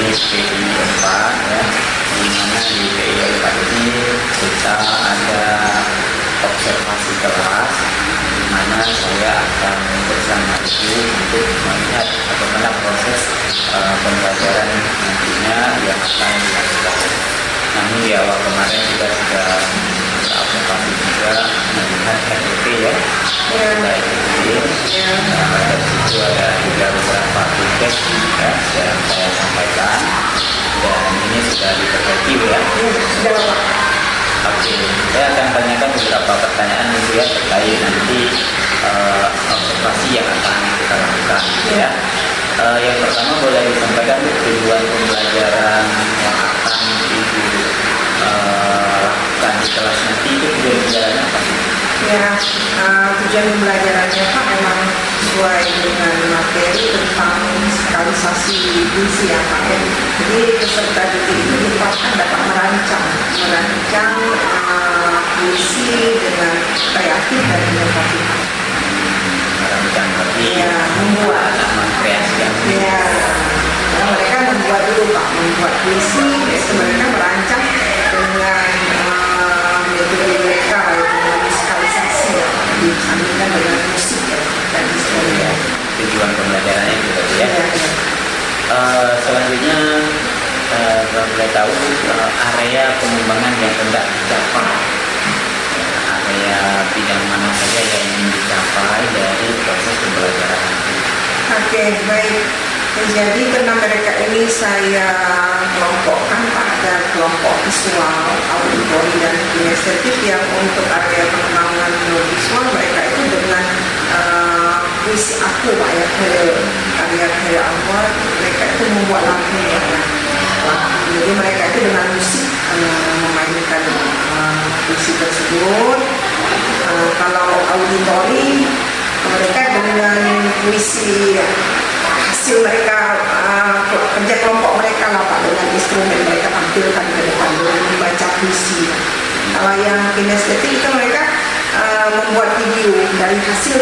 PI 4 ya, di mana di PI 4 ini kita ada observasi kelas, di mana saya akan bersama ibu untuk melihat bagaimana proses pembelajaran nantinya yang akan dilakukan. Namun di awal kemarin kita sudah observasi juga melihat RDP ya, dan itu ada juga beberapa tiket ya, yang saya sampaikan, dan ini sudah diperbaiki ya. Oke, saya akan tanyakan beberapa pertanyaan dulu ya terkait nanti observasi yang akan kita lakukan ya. Yang pertama boleh disampaikan tujuan pembelajaran yang akan Ibu lakukan di kelas nanti itu tujuan pembelajarannya apa? Ya, tujuan pembelajarannya Pak memang sesuai dengan materi tentang skalisasi puisi ya Pak ya. Jadi peserta didik itu diharapkan dapat merancang puisi dengan kreatif dan inovatif. Merancang berarti ya, membuat mengkreasikan. Ya, karena mereka membuat dulu Pak, membuat puisi, mereka merancang dengan metode mereka dengan skalisasi ya, disandingkan dengan musik ya dan sebagainya. Tujuan pembelajarannya gitu ya. Selanjutnya kalau boleh tahu area pengembangan yang hendak dicapai, area bidang mana saja yang ingin dicapai dari proses pembelajaran. Oke, baik. Jadi karena mereka ini saya kelompokkan pada kelompok visual, auditori dan kinestetik yang untuk area pengembangan visual mereka itu dengan puisi aku Pak ya, karya awal mereka itu membuat lagu ya. Jadi mereka itu dengan musik memainkan puisi tersebut. Kalau auditori mereka dengan puisi hasil mereka kerja kelompok mereka lah Pak, dengan instrumen mereka tampilkan ke depan dengan membaca puisi. Kalau yang kinestetik itu mereka membuat video dari hasil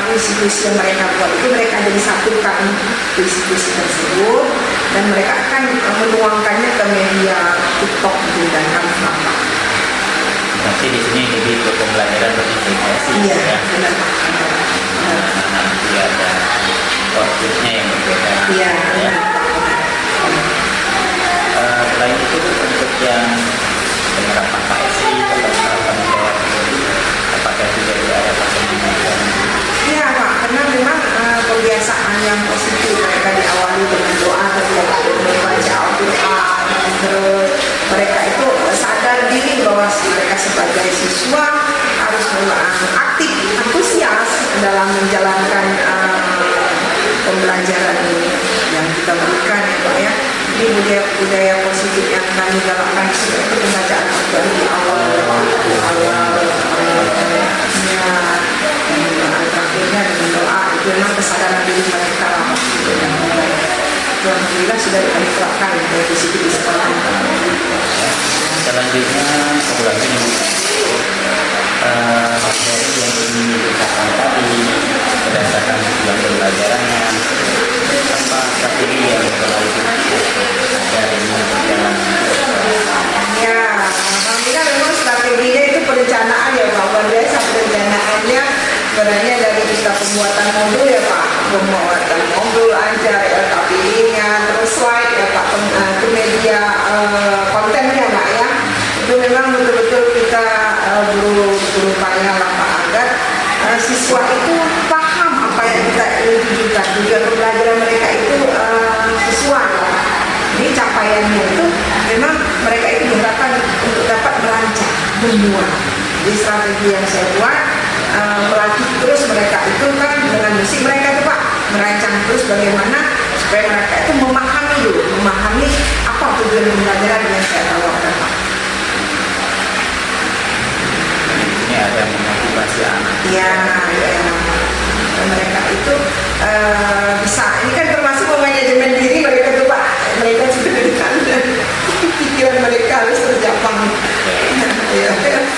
puisi-puisi yang mereka buat itu, mereka jadi satukan puisi-puisi tersebut dan mereka akan menuangkannya ke media TikTok gitu dan Canva. Nanti di sini lebih ke pembelajaran berintegrasi. Iya, ya. benar. Nanti ada outputnya yang berbeda. Iya. Ya. Selain itu untuk yang penerapan PSI atau penerapan budaya, apakah juga ada perkembangan? Iya Pak, karena memang kebiasaan yang positif mereka diawali dengan doa terus membaca Al-Quran, terus mereka itu sadar diri bahwa mereka sebagai siswa harus aktif, antusias dalam menjalankan pembelajaran yang kita berikan ya Pak ya. Jadi budaya positif yang kami galakkan seperti pembacaan Al-Quran di awal terakhirnya dengan doa itu memang kesadaran diri mereka lah. Alhamdulillah sudah kami terapkan budaya positif di sekolah. Selanjutnya materi yang ingin diucapkan tadi berdasarkan tujuan pembelajarannya, apa strategi yang telah agar ini berjalan? Ya, alhamdulillah memang strateginya itu perencanaan ya Pak, luar biasa perencanaannya. Sebenarnya dari kita pembuatan modul ya Pak, pembuatan modul aja ya, tapinya, terus slide ya Pak, itu media kontennya Pak ya. Itu memang betul-betul kita berupaya lah Pak agar siswa itu paham apa yang kita ingin tujukan. Tujuan pembelajaran mereka itu sesuai ya Pak. Jadi capaiannya itu memang mereka itu diharapkan untuk dapat merancang, membuat. Jadi strategi yang saya buat melatih terus mereka itu kan dengan musik mereka itu Pak, merancang terus bagaimana supaya mereka itu memahami apa tujuan pembelajaran yang saya tawarkan Pak. Ini ada memotivasi anak. Ya. Mereka itu bisa, ini kan termasuk manajemen diri mereka tuh Pak, mereka sudah dengan pikiran mereka harus terjapang. Ya.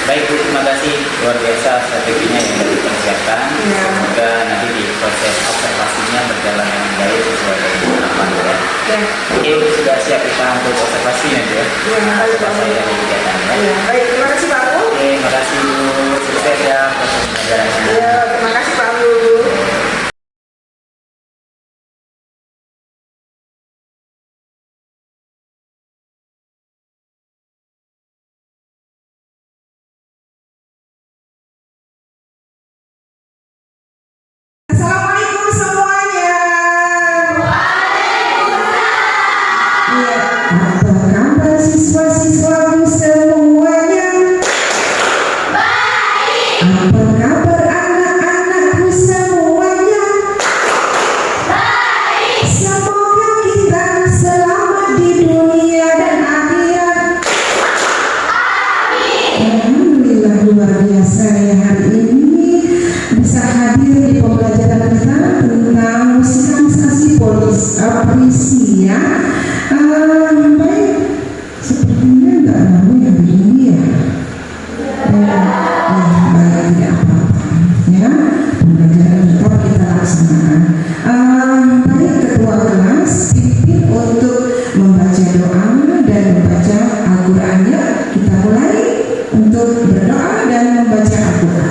Baik Bu, terima kasih, luar biasa strateginya yang dipersiapkan. Semoga nanti di proses observasinya berjalan dengan baik sesuai dengan harapan ya. Ya. Oke, sudah siap kita untuk observasi nanti ya. Ya, baik, Pak. Saya dari kegiatan ya. Ya, baik, terima kasih Pak Abu. Oke, makasih Bu. Sukses ya proses pembelajarannya. Ya, terima kasih Pak Abu. Assalamualaikum semuanya. Ya, apa kabar siswa-siswaku semuanya? Apa kabar anak-anakku semuanya? Semoga kita selamat di dunia dan akhirat. Alhamdulillah, luar biasa ya, hari ini bisa hadir di pembelajaran kita tentang musikalisasi puisi ya. Baik, sepertinya nggak ramai hari ini ya. Baik, tidak apa-apa ya. Pembelajaran tetap kita laksanakan. Baik, ketua kelas pimpin untuk membaca doa dan membaca Al-Qur'annya. Kita mulai untuk berdoa dan membaca Al-Qur'an.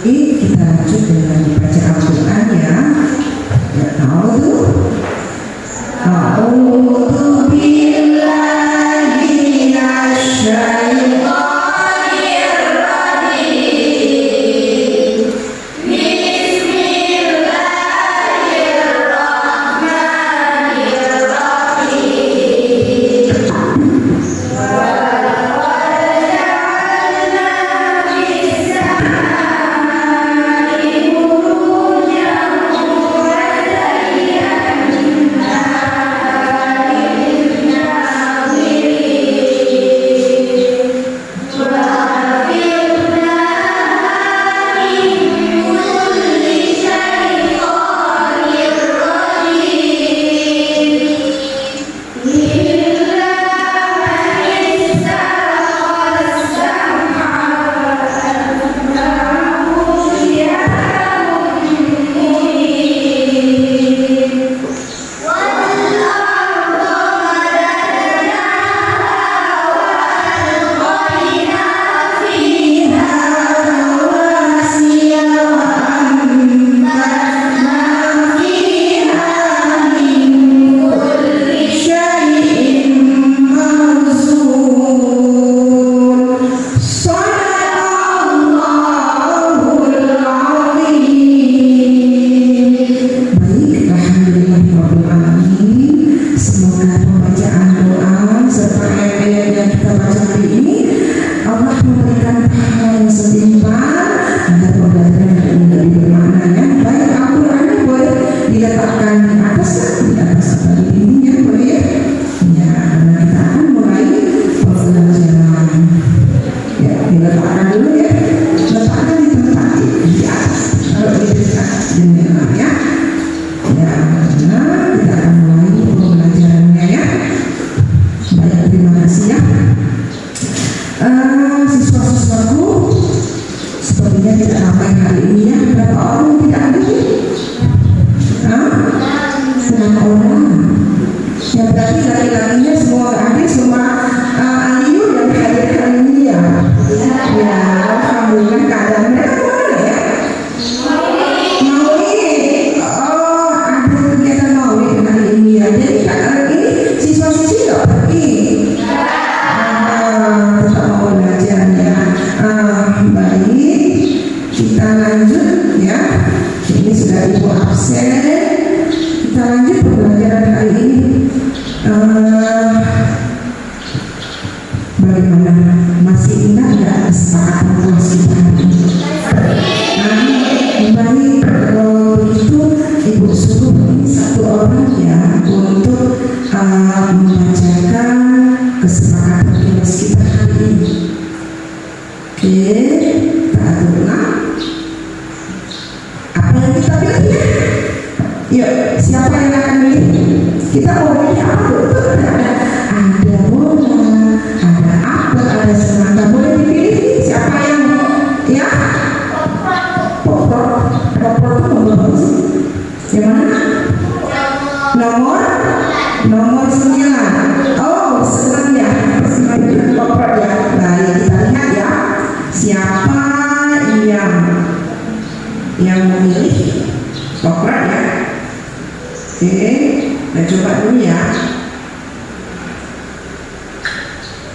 Kita lanjut dengan membaca Al-Quran ya. A'udzu billahi minasyaitonir rajim. Baik, kita lanjut ya. Ini sudah Ibu absen. lanjut pembelajaran hari ini. Bagaimana? Masih ingat nggak kesepakatan kelas kita hari ini? Baik, kalau begitu Ibu suruh satu orang ya untuk membacakan kesepakatan kelas kita hari ini. Oke, kita aturlah apa yang kita pilih ya? Yuk, siapa yang akan pilih? Kita mau pilih apa betul? Ada bola, ada apel, ada semangka. Boleh dipilih siapa yang ya? Popor itu nomor berapa sih? Yang mana? Nomor 9. Oh, senang ya. Popor ya. Baik, kita lihat ya. Siapa yang memilih popor ya? Oke, kita coba dulu ya.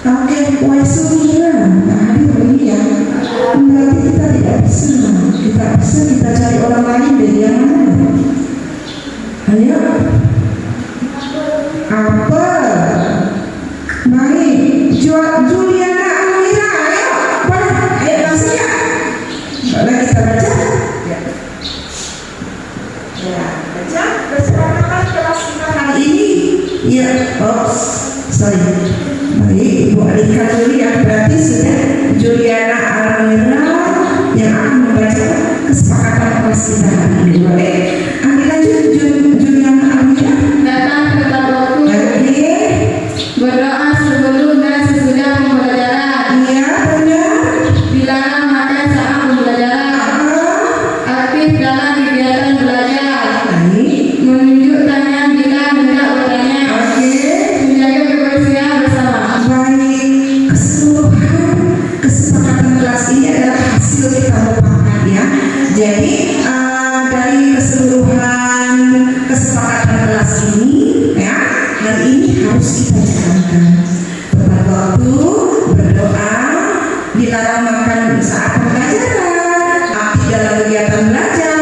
Oke, Waisumina, nah hadir ini ya. Berarti kita tidak bisa, kita cari orang lain dari yang mana? Ayo, apa? Baik, Juliana Amira, ayo, ayo langsung ya. Boleh kita baca? Ya, baca kesepakatan kelas kita hari ini. Ya, sorry. Baik, Ibu alihkan dulu ya. Berarti sudah Juliana Almira yang akan membaca kesepakatan kelas kita hari ini. Boleh? Ambil lanjut Juliana Almira. Datang tepat waktu. Oke. Berdoa sebelum dan sesudah pembelajaran. Iya, benar. Dilarang makan saat pembelajaran. Aktif dalam kegiatan belajar. Baik. Menunjuk tangan bila hendak bertanya. Oke. Menjaga kebersihan bersama. Baik, keseluruhan kesepakatan kelas ini adalah hasil kita mufakat ya. Jadi dari keseluruhan kesepakatan kelas ini ya, hari ini harus kita jalankan. Tepat waktu, berdoa, dilarang makan saat pembelajaran, aktif dalam kegiatan belajar,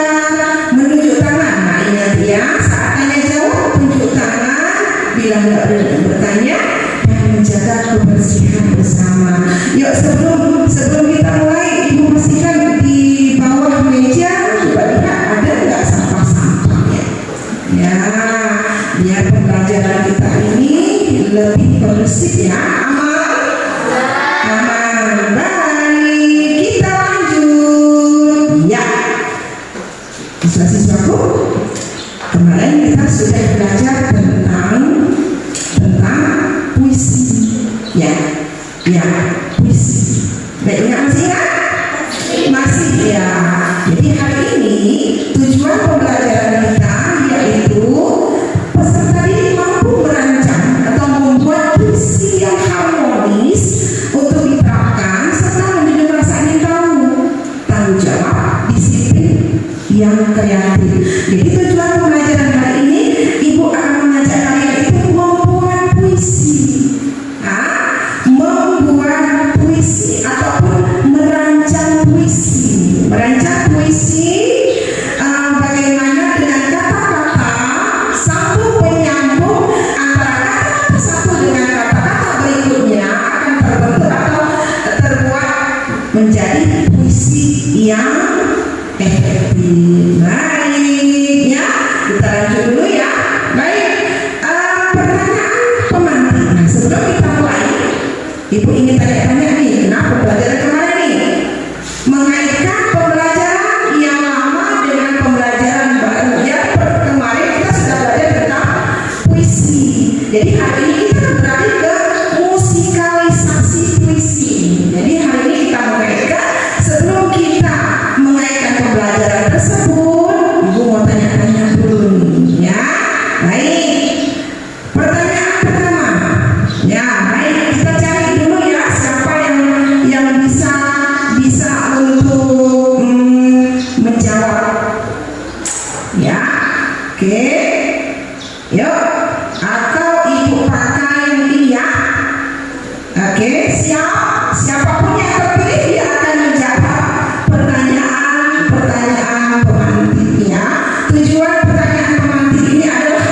menunjuk tangan. Nah ingat ya, saat tanya jawab tunjuk tangan, bila tidak bertanya, menjaga kebersihan bersama. Yuk sebelum kita mulai, Ibu pastikan di bawah meja coba lihat ada nggak sampah-sampahnya. Ya, biar pembelajaran kita ini lebih kondusif ya. Aman. Baik, kita lanjut. Ya, siswa-siswaku, kemarin kita sudah belajar tentang puisi ya puisi. Baiknya masih ya. Jadi hari ini tujuan pembelajaran kita yaitu peserta didik mampu merancang atau membuat puisi yang harmonis untuk diterapkan serta menjadi rasa ingin tahu, tanggung jawab, disiplin yang kreatif. Jadi tujuan pembelajaran hari ini Ibu akan mengajak kalian itu membuat puisi ataupun merancang puisi bagaimana dengan kata-kata sambung penyambung antara kata-kata satu dengan kata-kata berikutnya akan terbentuk atau terbuat menjadi puisi yang efektif. Baik ya, kita lanjut dulu ya. Baik, pertanyaan pemantik. Nah, sebelum kita mulai, Ibu ingin tanya-tanya nih, kenapa pembelajaran kemarin nih mengaitkan pembelajaran yang lama dengan pembelajaran baru ya. Kemarin kita sudah belajar tentang puisi. Jadi hari ini kita beralih ke musikalisasi puisi. Jadi hari ini kita mengaitkan, sebelum kita mengaitkan pembelajaran tersebut, Ibu mau tanya-tanya dulu nih ya. Baik, pertanyaan pertama ya. Baik, kita cari dulu ya siapa yang bisa untuk menjawab ya. Oke, yuk, atau Ibu pakai yang ini ya. Oke, siapapun yang terpilih dia akan menjawab pertanyaan pemantik ya. Tujuan pertanyaan pemantik ini adalah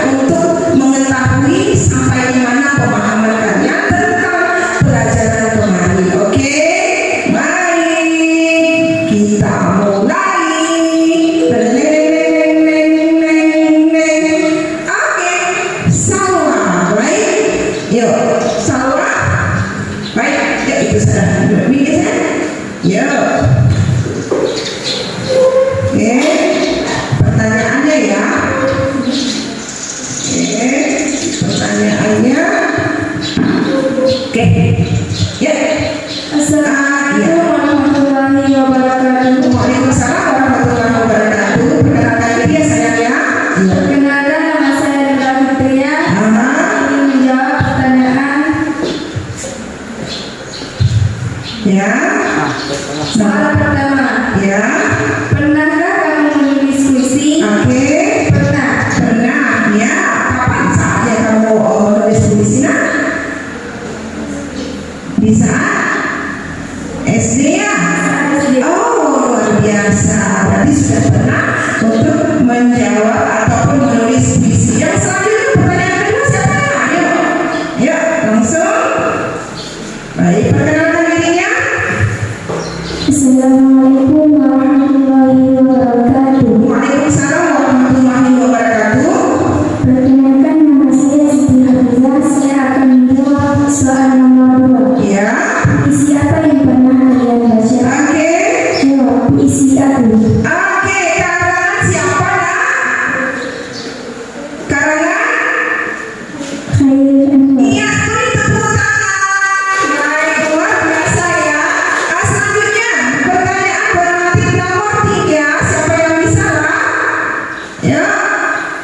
Ya,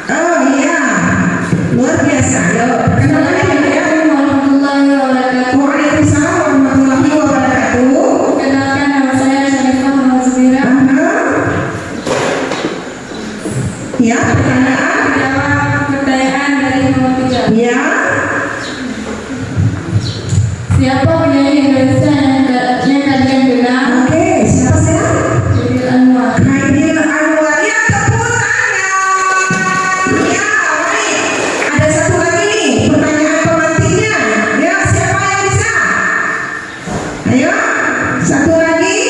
oh iya, luar biasa. Ya, perkenalkan ya. Assalamualaikum warahmatullahi wabarakatuh. Waalaikumsalam warahmatullahi wabarakatuh. Perkenalkan nama saya Syarifah Muhammad Zubira. Ya, pertanyaan. Jawab pertanyaan dari nomor 3. Ya, Siapa penyanyi Indonesia yang kalian kenal? oke. Siapa saya? Judil Anwar. Haidil Anwar. Ya, tepuk tangan. Ya, baik. Ada satu lagi nih, pertanyaan pemantiknya. Ya, siapa yang bisa? Ayo, satu lagi.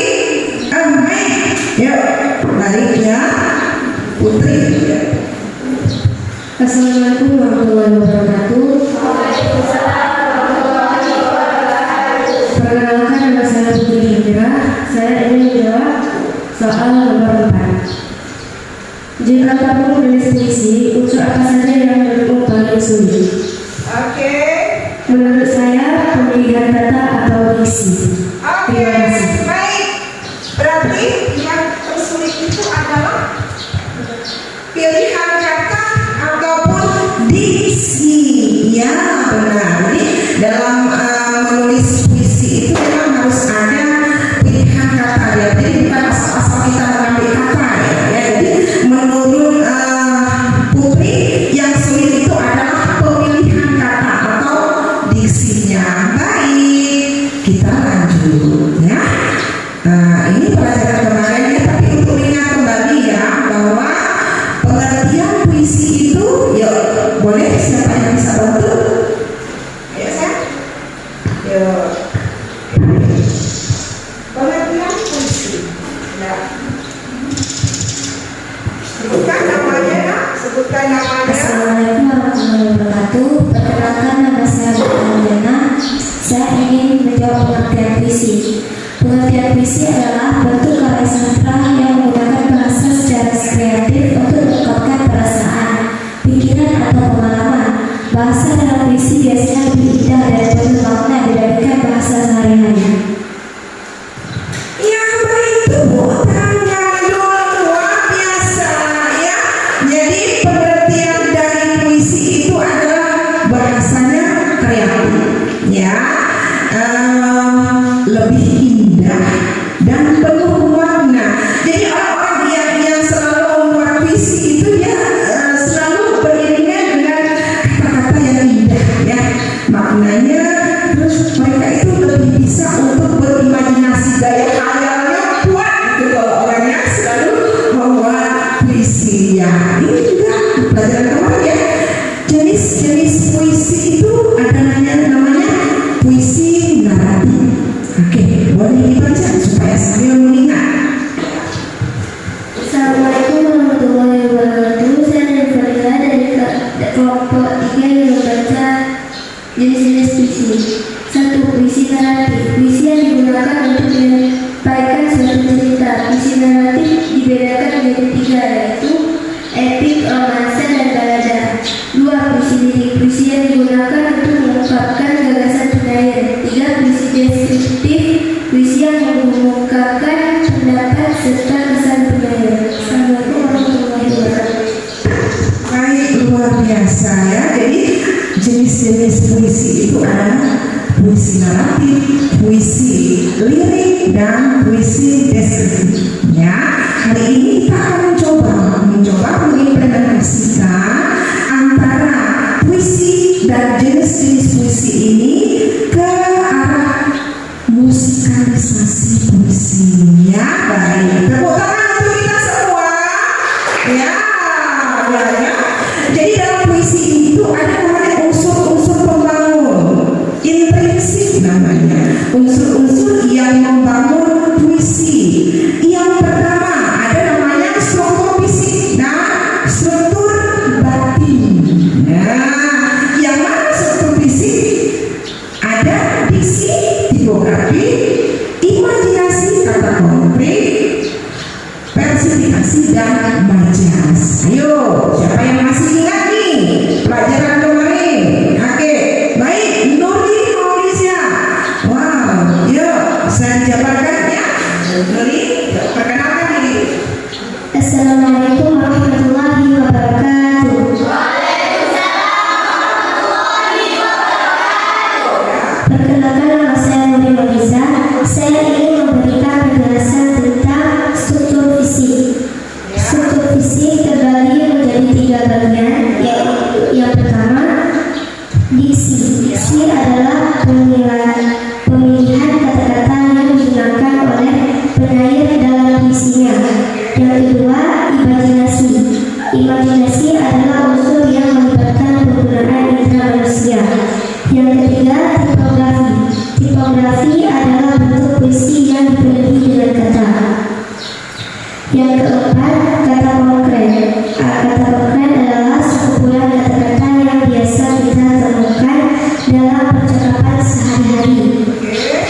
Baik. Yuk, baik ya. Putri. Ya. Assalamualaikum warahmatullahi wabarakatuh. Perkenalkan nama saya Putri Hindra. Saya ingin menjawab soal nomor 4. Jika kamu menulis puisi, unsur apa saja yang menurutmu paling sulit? Oke. Menurut saya, pemilihan kata atau diksi. Oke, Terima kasih. baik. Berarti yang tersulit itu adalah pilihan kata ataupun diksi. Ya, benar. Jadi dalam menulis puisi itu memang harus ada pilihan kata ya. Jadi bukan asal-asal kita mengambil kata ya. Jadi menurut Putri yang sulit itu adalah pemilihan kata atau diksinya. Baik, kita lanjut ya. Ini pelajaran kemarin ya, tapi untuk ingat kembali ya bahwa pengertian puisi itu, yuk boleh siapa yang bisa bantu? Ayo saya. Yuk. Pengertian puisi. Ya. Sebutkan namanya, nak. Sebutkan namanya. Assalamualaikum warahmatullahi wabarakatuh. Perkenalkan nama saya Butana. Saya ingin menjawab pengertian puisi. Pengertian puisi adalah bentuk karya sastra yang menggunakan bahasa secara kreatif untuk mengungkapkan perasaan, pikiran atau pengalaman. Bahasa dalam puisi biasanya lebih indah dan penuh makna dibandingkan bahasa sehari-hari. Yang baik tepuk tangan dulu, luar biasa ya. Jadi pengertian dari puisi itu adalah bahasanya kreatif ya. Lebih indah dan penuh makna. Jadi orang-orang yang selalu membuat puisi itu dia selalu beriringan dengan kata-kata yang indah ya maknanya. Terus mereka itu lebih bisa untuk berimajinasi, gaya khayalnya kuat gitu kalau orangnya selalu membuat puisi ya. Ini juga pelajaran kemarin ya. Jenis-jenis puisi itu ada namanya puisi naratif. Oke, boleh dibaca supaya sambil mengingat. Assalamualaikum warahmatullahi wabarakatuh. Saya Farida dari kelompok 3 yang membaca jenis-jenis puisi. 1. Puisi naratif. Puisi yang digunakan untuk menyampaikan suatu cerita. Puisi naratif dibedakan menjadi 3, yaitu epik, romansa, dan balada. 2. Puisi lirik. Puisi yang digunakan untuk mengungkapkan gagasan penyair. 3. Puisi deskriptif. Puisi yang mengungkapkan pendapat serta kesan penyair. Assalamualaikum warahmatullahi wabarakatuh. Baik, luar biasa ya. Jadi jenis-jenis puisi itu adalah puisi naratif, puisi lirik, dan puisi deskriptif. Ya, hari ini kita akan mencoba mengimplementasikan antara puisi dan jenis-jenis puisi ini ke arah musikalisasi puisinya. Baik, tepuk tangan untuk kita semua. Ya, ya. Jadi dalam puisi itu ada namanya unsur-unsur pembangun, intrinsik namanya, unsur-unsur yang membangun puisi. Yang pertama ada namanya struktur bagian, yaitu yang pertama diksi. Diksi adalah pemilihan kata-kata yang digunakan oleh penyair dalam puisinya. Yang kedua, imajinasi. Imajinasi adalah unsur yang melibatkan penggunaan indera manusia. Yang ketiga, tipografi. Tipografi adalah bentuk puisi yang dipenuhi dengan kata. Yang keempat, kata konkret. Kata konkret adalah sekumpulan kata-kata yang biasa kita temukan dalam percakapan sehari-hari.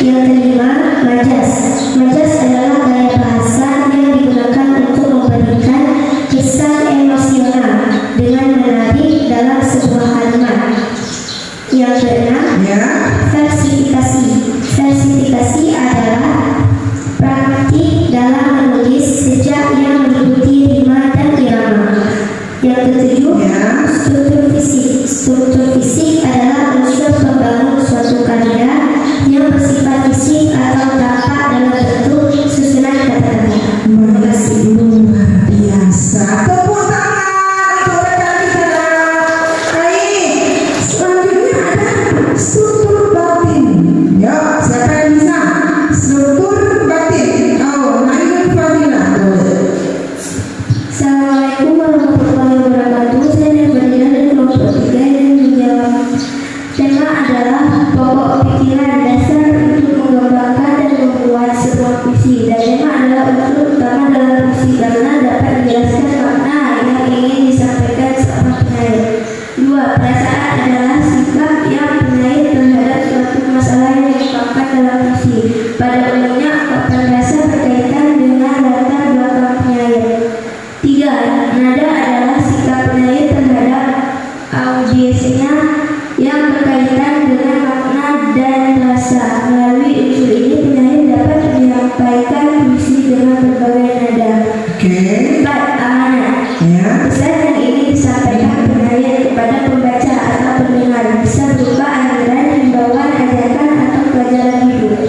Yang kelima, majas. Majas adalah gaya bahasa yang digunakan untuk memberikan kesan emosional dengan menarik dalam sebuah kalimat. Yang keenam, versifikasi. Versifikasi adalah praktik dalam menulis sejak yang meliputi rima dan irama. Yang ketujuh, struktur fisik. Struktur fisik adalah unsur pembangun suatu karya yang bersifat fisik atau tampak dalam bentuk susunan kata-kata. Terima kasih, luar biasa. Tepuk tangan untuk rekan kita. Baik, selanjutnya ada struktur batin. Ya, siapa yang bisa? Struktur batin. Oh, Nailul Fadila. Assalamualaikum warahmatullahi wabarakatuh. Saya Nirvana dari kelompok 3 yang menjawab. Tema adalah pokok pikiran dasar untuk mengembangkan dan membuat sebuah puisi. Dan tema adalah unsur utama dalam puisi karena dapat menjelaskan makna yang ingin disampaikan seorang penyair. 2. Perasaan adalah sikap yang penyair terhadap suatu masalah yang diungkapkan dalam puisi. Pada umumnya, ungkapan rasa berkaitan dengan latar belakang penyair. 3. Nada adalah sikap penyair terhadap audiensnya yang berkaitan dengan makna dan rasa. Melalui unsur ini, penyair dapat menyampaikan puisi dengan berbagai nada. 4. Amanat. Pesan yang ingin disampaikan penyair kepada pembaca atau pendengar bisa berupa anjuran, himbauan, ajakan, atau pelajaran hidup.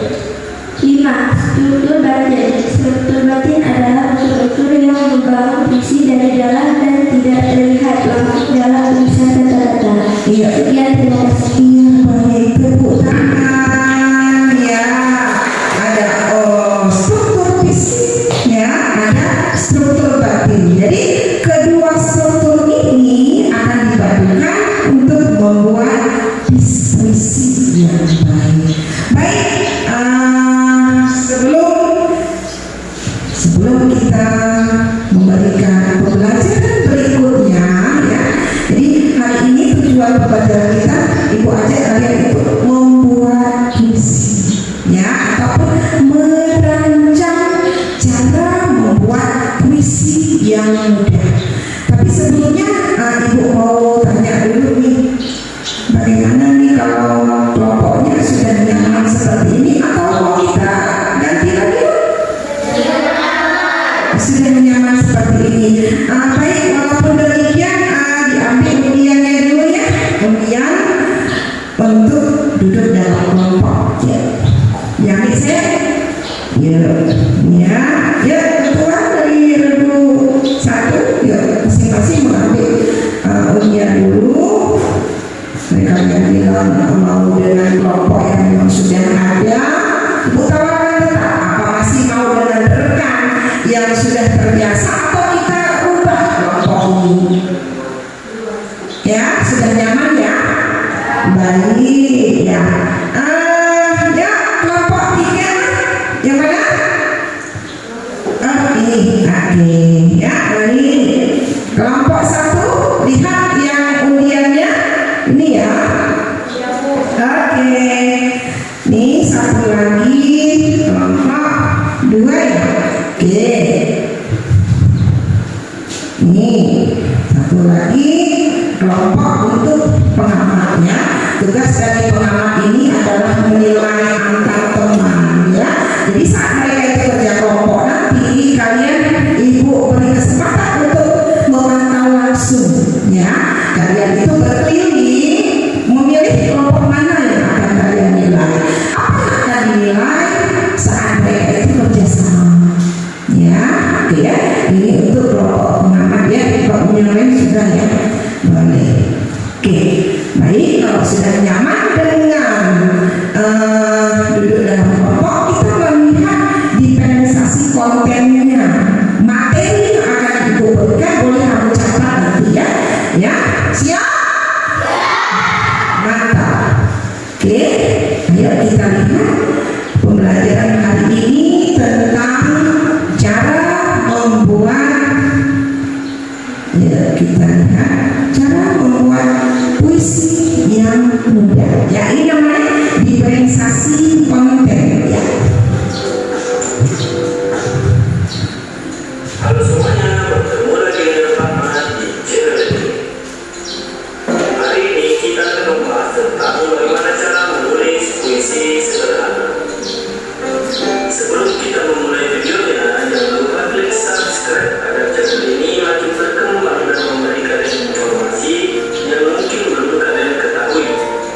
5. Struktur batin. Struktur batin adalah unsur-unsur yang membangun puisi dari dalam dan tidak terlihat langsung dalam tulisan kata-kata. Sekian, terima kasih. Baik, tepuk tangan. Ya, ada struktur fisik, ya, ada struktur batin. Jadi kedua struktur ini akan dipadukan untuk membuat puisi yang baik. Baik, sebelum kita memberikan pembelajaran berikutnya, ya. Jadi hari ini tujuan pembelajaran kita, Ibu ajak kalian itu membuat puisi, ya, ataupun merancang cara membuat puisi yang mudah. Tapi sebelumnya Ibu mau tanya dulu nih, bagaimana nih kalau kelompoknya sudah nyaman seperti ini atau mau kita ganti lagi? Sudah nyaman seperti ini. Baik, walaupun demikian diambil undiannya dulu ya, undian untuk duduk dalam kelompok. Ya, yang bisa, ya, ketua dari Redu 1, ya, masing-masing mengambil undian dulu. Mereka yang bilang mau dengan kelompok yang memang sudah ada, Ibu tawarkan tetap apa masih mau dengan rekan yang sudah terbiasa atau kita ubah kelompok ini? Ya, sudah nyaman ya? Baik ya. Ya, kelompok 3 yang mana? Ini, oke. Ya, ini kelompok 1, lihat yang undiannya ini ya. Oke. Nih satu lagi kelompok 2 ya. Oke. Nih satu lagi kelompok untuk pengamatnya. Tugas dari pengamat ini adalah menilai antar teman ya. Jadi saat mereka itu kerja kelompok nanti kalian Ibu beri kesempatan untuk memantau langsung ya. Kalian itu berkeliling memilih kelompok mana yang akan kalian nilai. Apa yang akan dinilai saat mereka itu kerjasama ya. Oke ya. Ini untuk kelompok pengamat ya. Kelompok penilaian sudah ya. Oke, baik, kalau sudah nyaman dengan duduk dalam kelompok, kita melihat diferensiasi kontennya, materi yang akan dikumpulkan. Boleh kamu catat nanti ya, ya, siap? Mantap. Oke, ayo kita lihat pembelajaran hari ini tentang cara membuat, ya kita lihat cara membuat puisi yang mudah. Ya, ini namanya diferensiasi konten. Ya. Halo semuanya, bertemu lagi dengan Rahmat di channel ini. Hari ini kita akan membahas tentang bagaimana cara menulis puisi sederhana. Sebelum kita memulai videonya, jangan lupa klik subscribe agar channel ini makin berkembang dan memberi kalian informasi yang mungkin belum kalian ketahui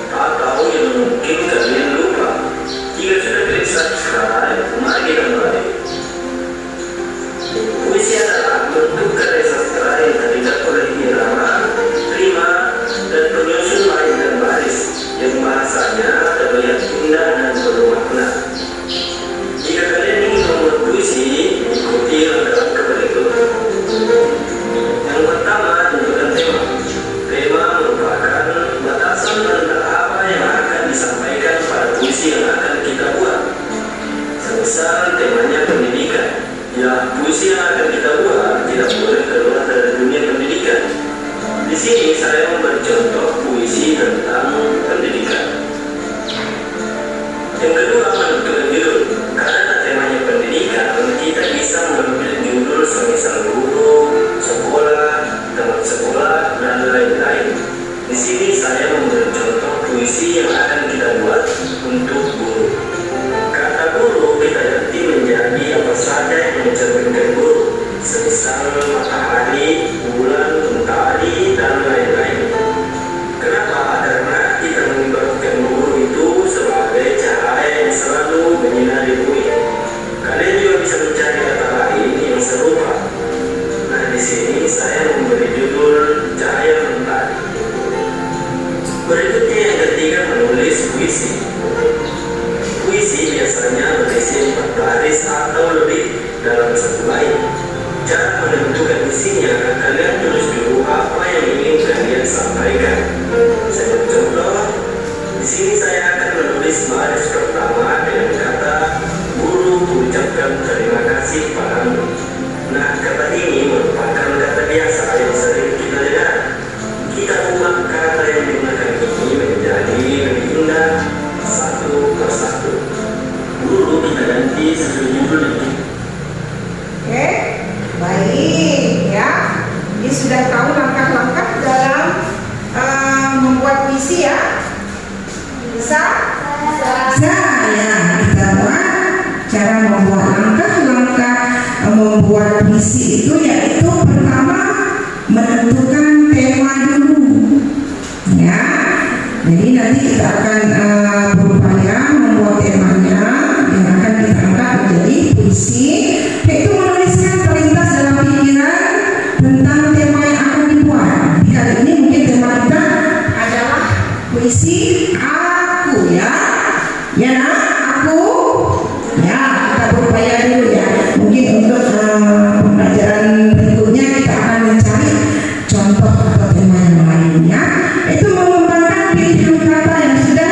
atau yang mungkin kalian lupa. Jika sudah klik subscribe, mari kita mulai. Puisi adalah bentuk karya sastra yang terlibat oleh irama, rima, dan penyusun lain dan baris yang bahasanya terlihat indah dan bermakna. Jika kalian ingin membuat puisi, ikuti langkah berikut. Yang pertama, tentukan tema. Tema merupakan batasan tentang apa yang akan disampaikan pada puisi yang akan kita buat. Semisal temanya pendidikan, ya puisi yang akan kita buat tidak boleh keluar dari dunia pendidikan. Di sini saya memberi contoh puisi tentang pendidikan. Yang kedua, menentukan judul. Karena temanya pendidikan, kita bisa mengambil judul semisal guru, sekolah, teman sekolah, dan lain-lain. Di sini saya memberi contoh puisi yang akan kita buat untuk guru. Kata guru kita ganti menjadi apa saja yang mencerminkan guru, semisal matahari, bulan, mentari, dan lain-lain. Kenapa? Karena kita mengibaratkan guru itu sebagai cahaya yang selalu menyinari bumi. Kalian juga bisa mencari kata lain yang serupa. Nah, di sini saya memberi judul Cahaya Mentari. Berikutnya yang ketiga, menulis puisi. Puisi biasanya berisi 4 baris atau lebih dalam satu bait. Cara menentukan isinya, kalian tulis dulu apa yang ingin kalian sampaikan. Saya bercontoh, di sini saya akan menulis baris pertama dengan kata guru ucapkan terima kasih padamu. Nah, kata ini merupakan kata biasa yang sering kita dengar. Kita ubah kata yang digunakan ini menjadi lebih indah satu persatu. Guru kita ganti sesuai judul ini. Oke, baik ya. Ini sudah tahu langkah-langkah dalam membuat puisi ya. Bisa? Bisa ya. Kita buat cara membuat langkah-langkah membuat puisi itu, yaitu pertama menentukan tema dulu. Ya. Jadi nanti kita akan berupaya membuat temanya yang akan kita angkat menjadi puisi, yaitu menuliskan terlintas dalam pikiran tentang tema yang akan dibuat. Kali ini mungkin tema kita adalah puisi aku ya. Ya nak, aku. Ya, kita berupaya dulu ya. Mungkin untuk pembelajaran berikutnya kita akan mencari contoh atau tema yang lainnya. Itu mengembangkan pilihan kata yang sudah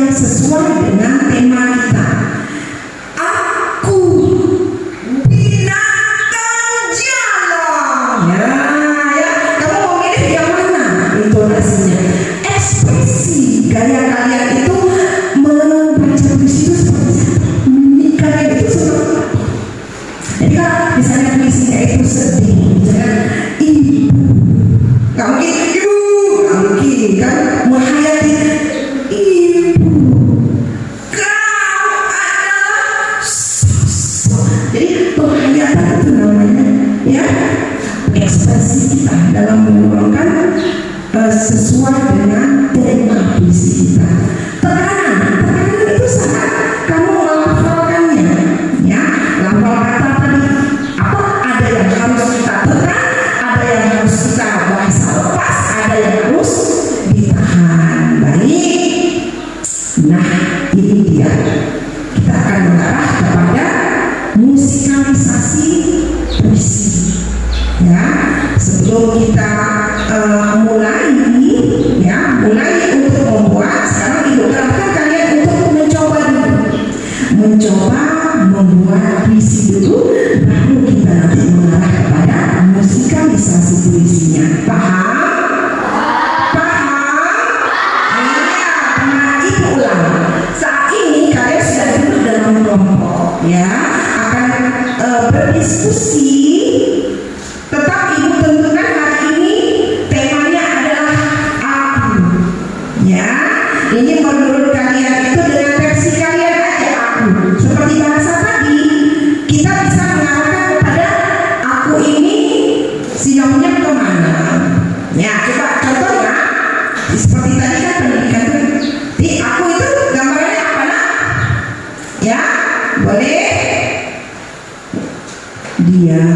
yang sesuai dengan tema kita. Aku binatang jalan. Ya, kamu mau milih yang mana intonasinya? Ekspresi gaya kalian itu membaca puisi itu seperti apa? Kalian itu seperti apa? Jadi kalau misalnya puisinya itu sedih, misalnya ibu, nggak mungkin ibu, nggak mungkin kan, menghayati ibu, kau adalah sosok. Jadi penghayatan itu namanya ya ekspresi kita dalam menuangkan sesuai dengan tema puisi kita. Tekanan itu sangat kamu melafalkannya, ya, lafal kata tadi apa? Ada yang harus kita tekan, ada yang harus kita bahasa lepas, ada yang harus ditahan. Baik. Nah, ini dia. Kita akan mengarah kepada musikalisasi puisi. Ya, sebelum kita mulai untuk membuat, sekarang ibu harapkan kalian untuk mencoba membuat puisi dulu, baru kita nanti mengarah kepada musikalisasi puisinya. Paham? Iya. Nah, ibu ulang. Saat ini kalian sudah duduk dalam kelompok, ya, akan berdiskusi. Tetapi ibu tentukan hari ini temanya adalah aku, ya. Ini menurut kalian itu dengan versi kalian aja aku. Seperti bahasa tadi, kita bisa mengarahkan kepada aku ini sinyalnya kemana? Ya, coba contoh ya. Seperti tadi kan pendidikan itu, di aku itu gambarnya apa nak? Ya, boleh? Dia.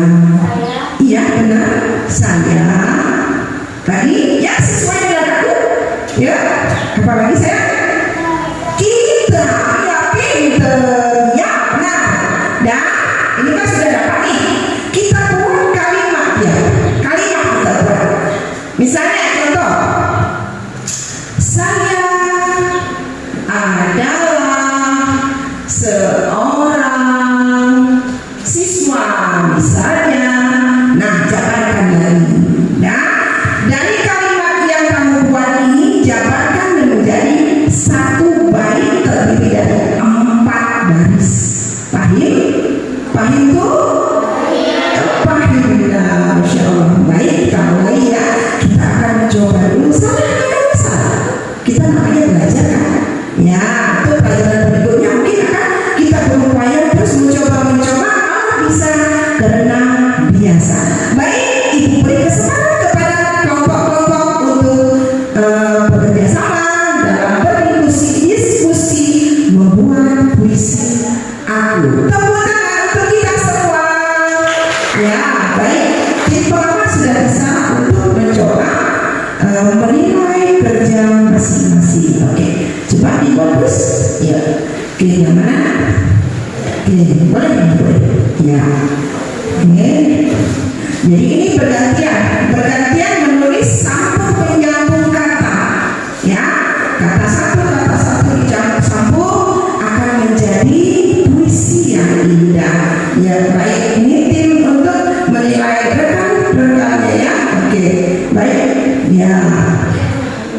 Iya benar, saya. Tadi ya sesuai dengan aku. Ya, apa lagi saya? Kita, ya pinter. Ya benar. Dan ini kan sudah dapat nih. Kita buat kalimat ya. Kalimat kita buat. Misalnya contoh. Saya adalah seorang siswa misalnya. Nah, jabarkan lagi. Nah, dari kalimat yang kamu buat ini, jabarkan menjadi satu bait terdiri dari 4 baris. Paham? Paham tuh? Paham. Nah, Masya Allah. Baik, kita mulai ya. Kita akan coba dulu. Salah. Kita namanya belajar kan? Ya, itu pelajaran berikutnya mungkin akan kita berupaya terus mencoba bisa karena biasa. Baik, ibu beri kesempatan kepada kelompok-kelompok untuk bekerja sama dalam berdiskusi membuat puisi aku. Tepuk tangan untuk kita semua. Ya, baik. Tim pengamat sudah bisa untuk mencoba menilai kerja masing-masing. Oke, coba difokus. Ya, oke, yang mana? Oke, boleh. Ya, oke. Jadi ini bergantian menulis satu penyambung kata. Ya, kata satu dicampur akan menjadi puisi yang indah. Ya, baik. Ini tim untuk menilai rekan-rekannya ya. Oke, baik. Ya,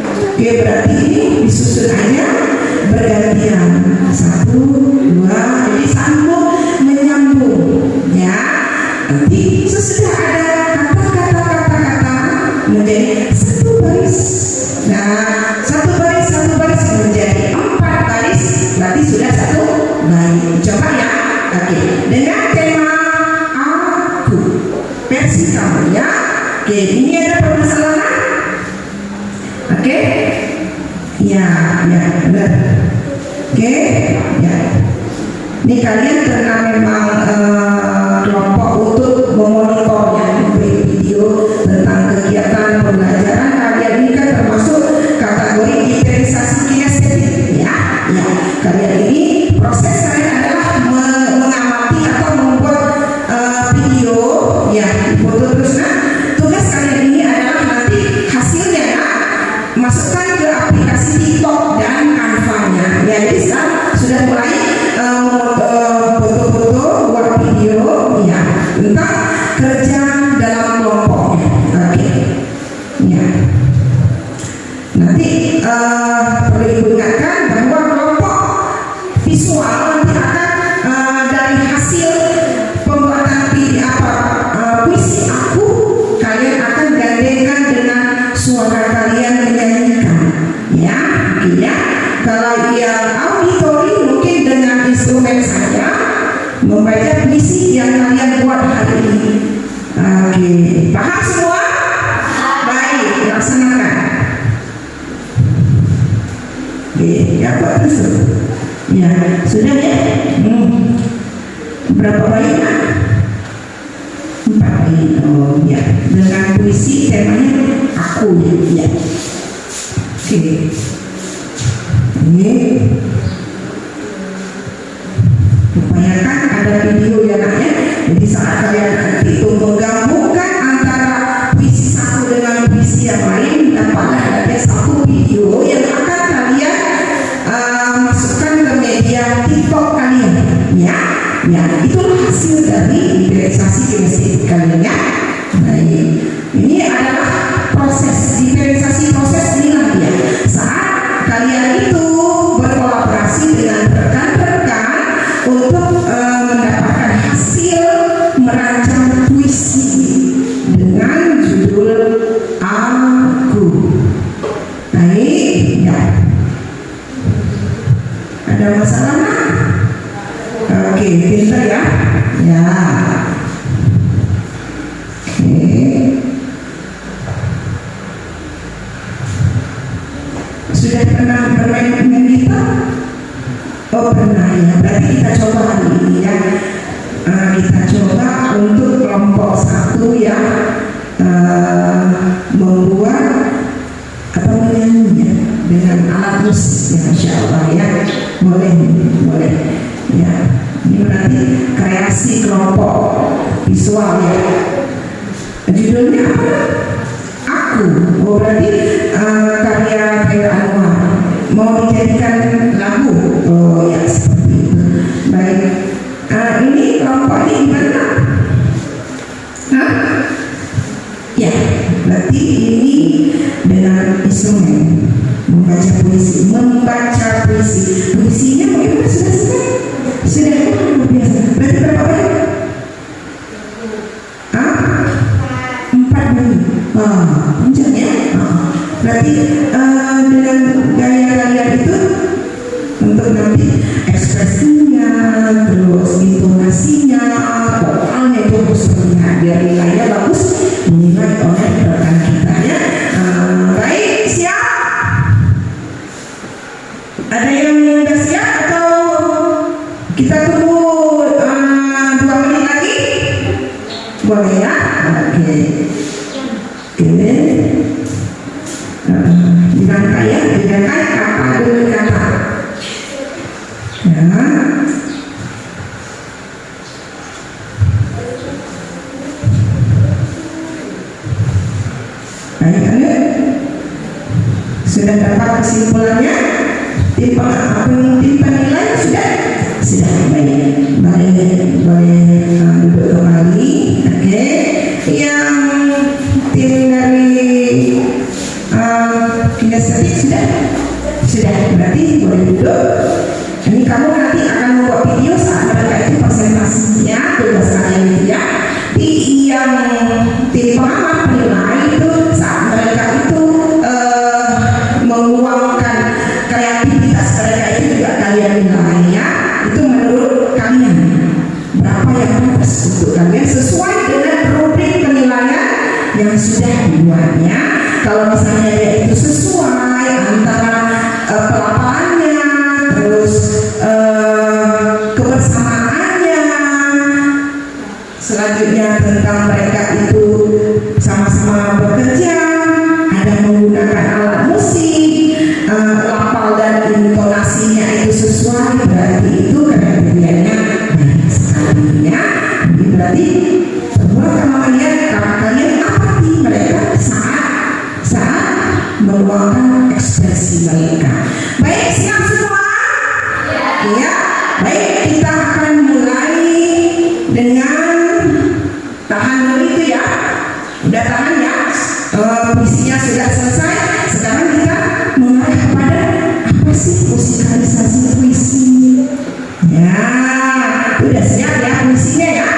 oke, berarti ini disusun aja bergantian 1, 2, jadi sambung menyambung ya. Nanti sesudah ada kata-kata menjadi satu baris. Nah, satu baris menjadi 4 baris, berarti sudah satu bait. Coba ya. Oke, dengan tema aku versi kamu ya. Oke, ini ada permasalahan. Oke, ya, benar. Oke, ya. Ini kalian karena memang kelompok untuk memonitornya, memberi video tentang kegiatan pembelajaran kalian ini kan termasuk kategori diferensiasi kinestetik, ya. Kalian ini proses kalian adalah mengamati atau membuat video, ya, foto terus. Nah, tugas kalian ini adalah nanti hasilnya masukkan ke aplikasi TikTok dan Canva-nya. instrumen saya membaca puisi yang kalian buat hari ini. Oke, paham semua? Baik, laksanakan. Oke, ya buat terus. Ya, sudah ya? Berapa bait? 4 bait. Oh ya, dengan puisi temanya aku ya. Oke. Ini upayakan ada video ya nak ya. Jadi saat kalian nanti itu menggabungkan antara puisi satu dengan puisi yang lain, dapatlah ada satu video yang akan kalian masukkan ke media TikTok kalian ya. Ya, itulah hasil dari diferensiasi kinestetik kalian ya. Nah, ini adalah proses diferensiasi, proses inilah ya. Saat kalian itu berkolaborasi dengan rekan-rekan untuk mendapatkan hasil merancang puisi dengan judul Aku. Baik, ya. Ada masalah nggak? Oke, pintar ya. Ya. Oke. Sudah pernah bermain dengan gitar? Oh pernah ya. Berarti kita coba hari ini ya. Kita coba untuk kelompok 1 ya, membuat atau menyanyi dengan alat musik ya, Masya Allah ya. Boleh ya. Ini berarti kreasi kelompok visual ya. Judulnya apa? Aku. Oh berarti karya Anwar mau dijadikan lagu. Oh ya seperti itu. Baik. Ini kelompok ini gimana? Hah? Ya, berarti ini dengan instrumen membaca puisi. Puisinya bagaimana? Sudah luar biasa. Berarti berapa banyak? 4 bait. Panjang ya. Berarti dengan gaya kalian itu untuk nanti ekspresinya, terus intonasinya, vokalnya itu harus terlihat biar nilainya bagus dinilai oleh rekan kita ya. Baik, siap? Ada yang sudah siap atau kita tunggu 2 menit lagi? Boleh ya? Oke. Dirangkai kata demi kata. Ya. Baik, sudah dapat kesimpulannya? Tim penilai sudah baik. Boleh duduk kembali. Oke. Yang tim dari kinestetik sudah berarti boleh duduk. Ini kamu nanti akan membuat video saat mereka itu presentasinya, tugas kalian itu ya. Di yang tim pengamat penilai itu saat mereka itu meluangkan kreativitas mereka itu juga kalian nilai ya. Itu menurut kalian berapa yang pantas untuk kalian sesuai dengan rubrik penilaian yang sudah dibuatnya. Kalau misalnya dia itu sesuai antara pelapannya, terus kebersamaannya, selanjutnya tentang mereka itu sama-sama bekerja, ada menggunakan alat musik, lafal dan intonasinya itu sesuai, berarti itu kriterianya baik sekali ya. Jadi berarti semua kalian apati mereka saat meluangkan ekspresi mereka. Baik, siap semua? Ya. Baik, kita akan mulai dengan tahan dulu itu ya. Udah tahan ya? Puisinya sudah selesai. Sekarang kita mengarah kepada apa sih musikalisasi puisi? Ya, udah siap ya puisinya ya?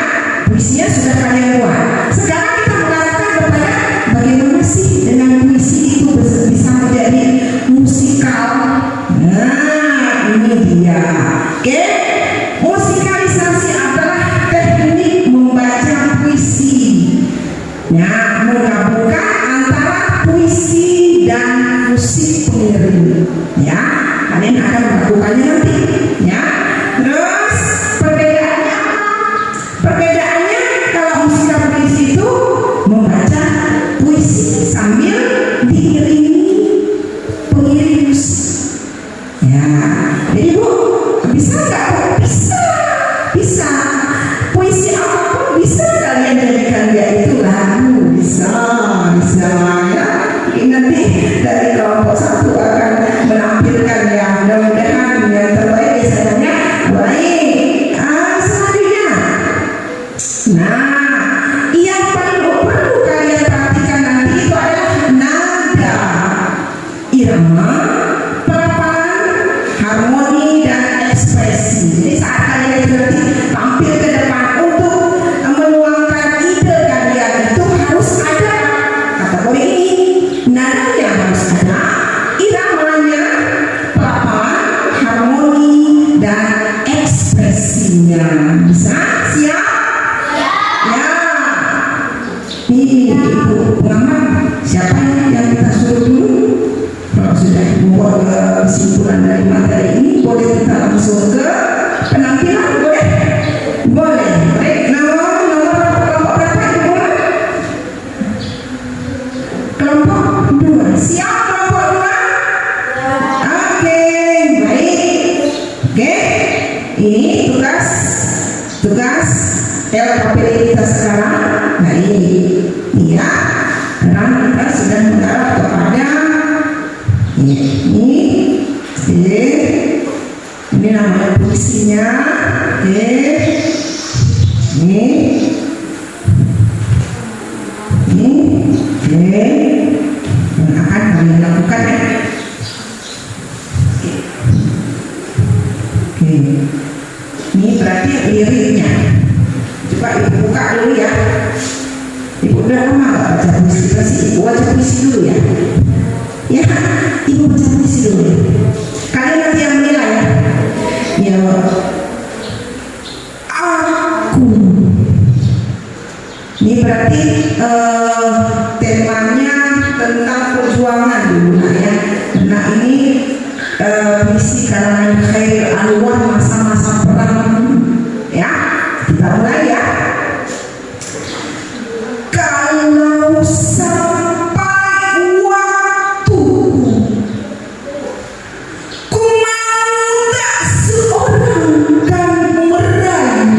Puisinya sudah kalian buat. Sekarang kita mengarahkan kepada bagaimana sih dengan puisi itu bisa menjadi musikal. Nah, ini dia. Oke, harmoni dan ekspresi. Jadi saat kalian itu nanti tampil ke depan untuk menuangkan ide kalian itu harus ada kategori ini, nadanya harus ada, iramanya, pelafalan, harmoni dan ekspresinya. Bisa? Siap? Ya. Ini ibu pengamat, siapa yang kita suruh dulu? Kalau sudah membuat kesimpulan dari materi ini, boleh kita langsung ke penampilan, boleh? Boleh. Baik, kelompok berapa ibu? Kelompok 2. Siap kelompok 2? Oke, baik. Oke, ini tugas LKPD kita sekarang. Nah ini ya, karena kita sudah mengarah kepada ini namanya puisinya. Ini yang akan kalian lakukan ya. Ini berarti liriknya. Coba ibu buka dulu ya. Ibu udah lama gak baca puisi? Pasti ibu baca puisi dulu ya. Ya, ibu baca puisi dulu ya. Kalian nanti yang menilai ya. Ya, aku. Ini berarti temanya tentang perjuangan dulu ya. Nah ini misi kalangan Khairul Anwar masa-masa perang ya. Kita mulai ya. Kalau sampai waktuku, ku mau tak seorang kan meraih,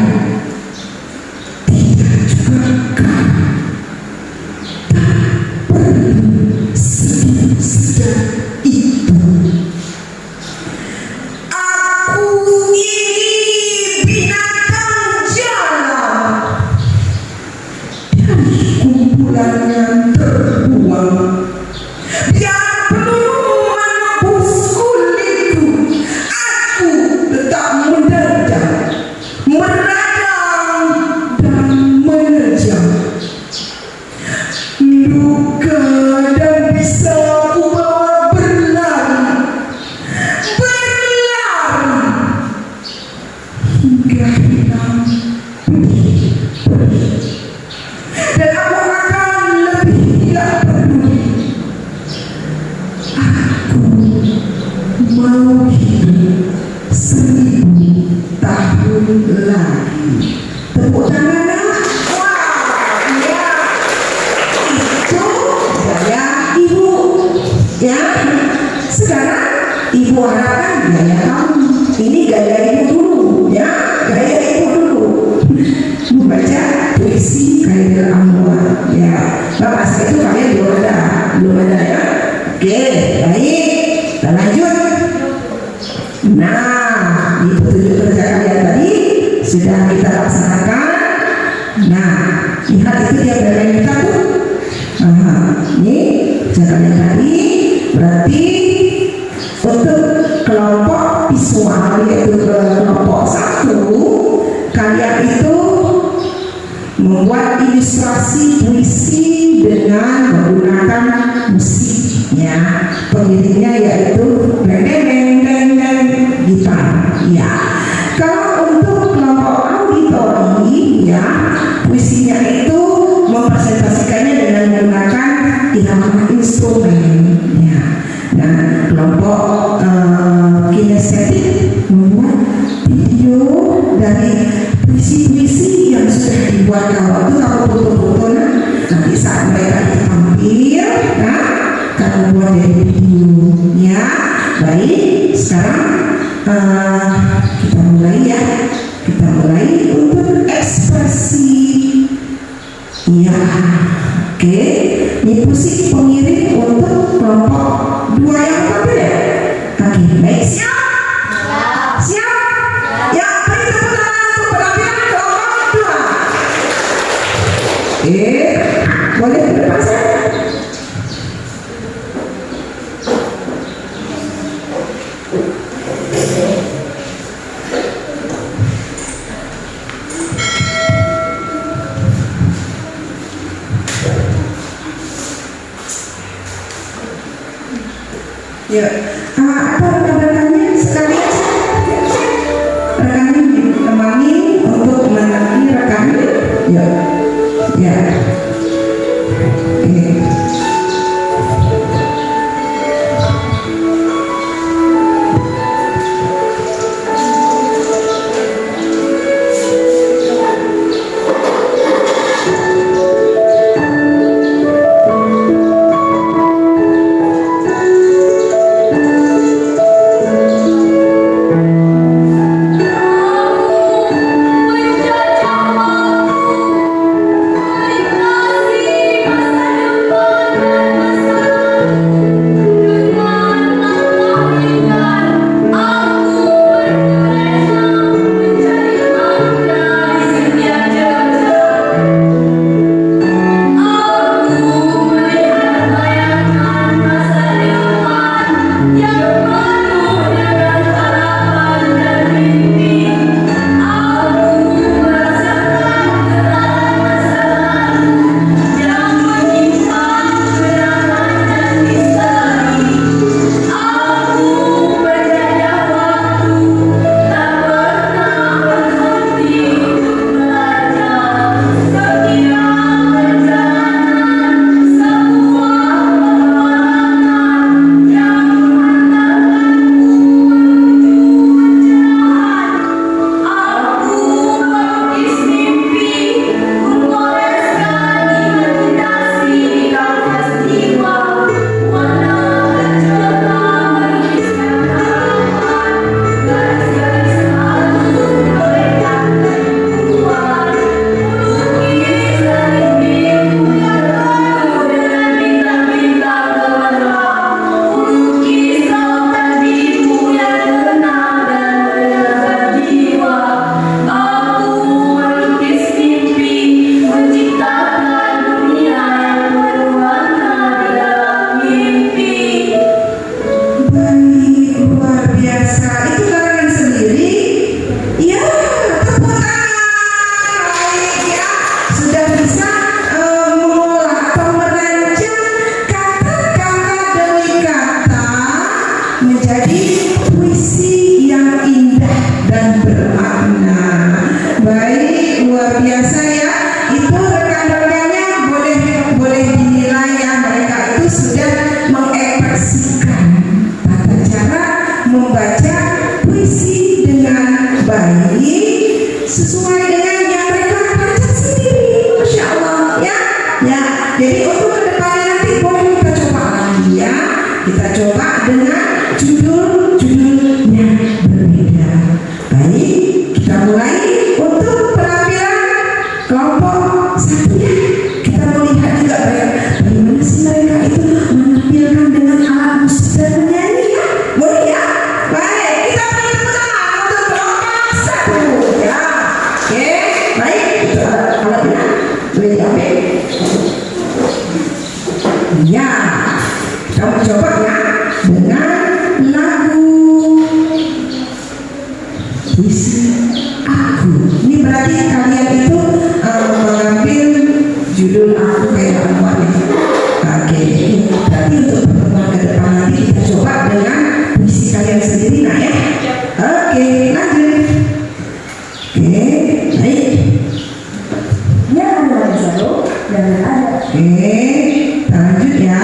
tidak juga kan tak perlu sedih itu. Aku ini binatang jalan dari kumpulan yang terbuang. Biar peluru menembus kulitku, aku tetap menerjang, meradang dan menerjang. Luka dan bisa ku bawa berlari hingga hilang pedih. Dan aku akan lebih tidak peduli. Aku mau hidup 1000 tahun lagi. Tepuk tangan. Wah, ya. Itu gaya ibu. Ya. Sekarang ibu harapkan gaya kamu. Ini gaya ibu dulu. Ya, gaya ibu dulu. Membaca puisi Khairul Anwar. Ya, Bapak saya itu kalian belum ada ya. Oke, baik. Kita lanjut. Nah, di petunjuk kerja kalian tadi sudah kita laksanakan. Nah, lihat itu dia bermain kita tuh. Ini kerja kalian tadi berarti untuk kelompok visual yaitu kelompok 1, kalian itu membuat ilustrasi puisi dengan menggunakan musik ya. Pengiringnya yaitu gitar ya. Kalau untuk kelompok auditori ya, puisinya itu mempresentasikannya dengan menggunakan irama instrumen ya. Dan kelompok kinestetik membuat video dari puisi-puisi yang sudah dibuat. Kalau itu kalau foto-foto nanti saat mereka tampil nah, kalau buat dari video ya. Baik, sekarang kita mulai ya. Kita mulai untuk ekspresi ya. Oke, ini musik pengiring untuk kelompok 2 yang berbeda. Oke, baik, siap? Siap? Ya, beri tepuk tangan untuk penampilan kelompok 2. Boleh ke depan saya? Ya, apa rekan-rekannya sekalian rekannya ditemani untuk menemani rekannya. Ya, ya. Oke. Sesuai dengan yang mereka baca sendiri, Masya Allah ya. Ya, jadi untuk kedepannya nanti boleh kita coba lagi ya. Kita coba dengan judul-judulnya berbeda. Baik, kita mulai untuk penampilan kelompok satu ya. Kita melihat juga bagaimana sih mereka itu menampilkan dengan alat musik dan menyanyi ya. Boleh ya? Baik, kita beri tepuk tangan untuk kelompok satu ya. Oke, baik, itu alatnya boleh diambil. Ya, kamu coba ya dengan lagu Puisi Aku. Ini berarti kalian itu mengambil judul Aku kayak Anwar. Oke, berarti untuk pertemuan ke depan nanti kita coba dengan puisi kalian sendiri, nah ya. Oke, lanjut. Oke, baik. Ya, ada selalu dan ada. Oke, lanjut ya.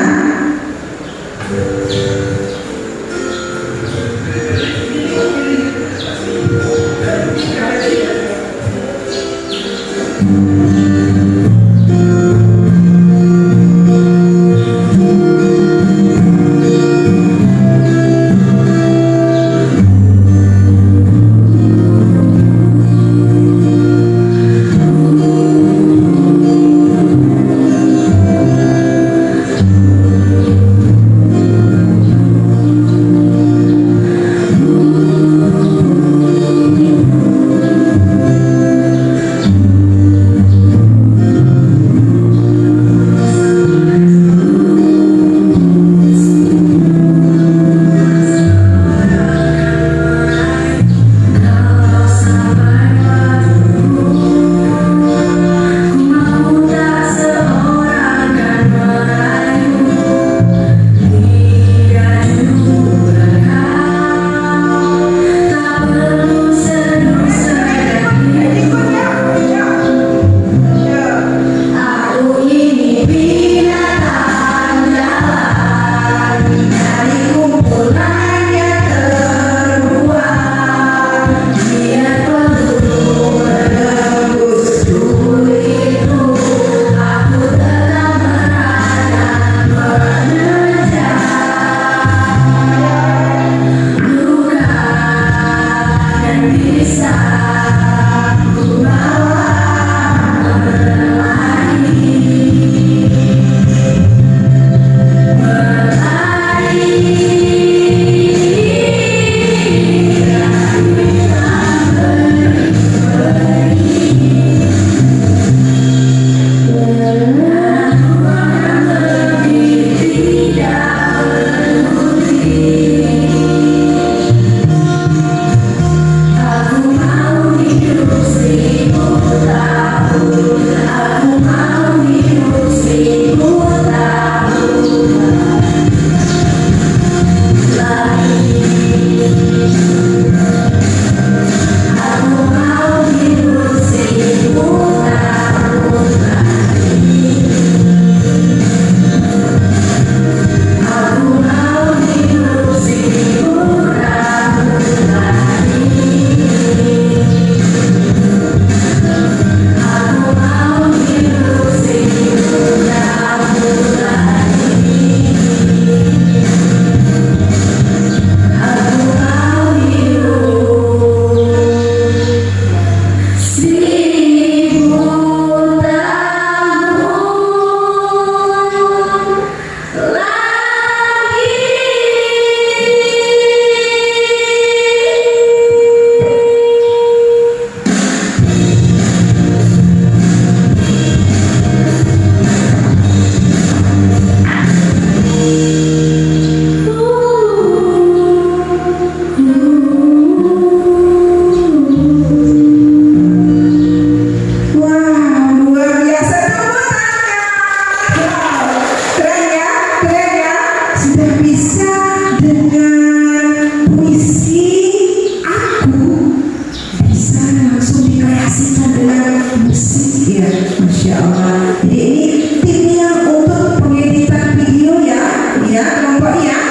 asingkan dengan musik ya, Masya Allah. Jadi ini timnya untuk pengeditan video ya kelompok ya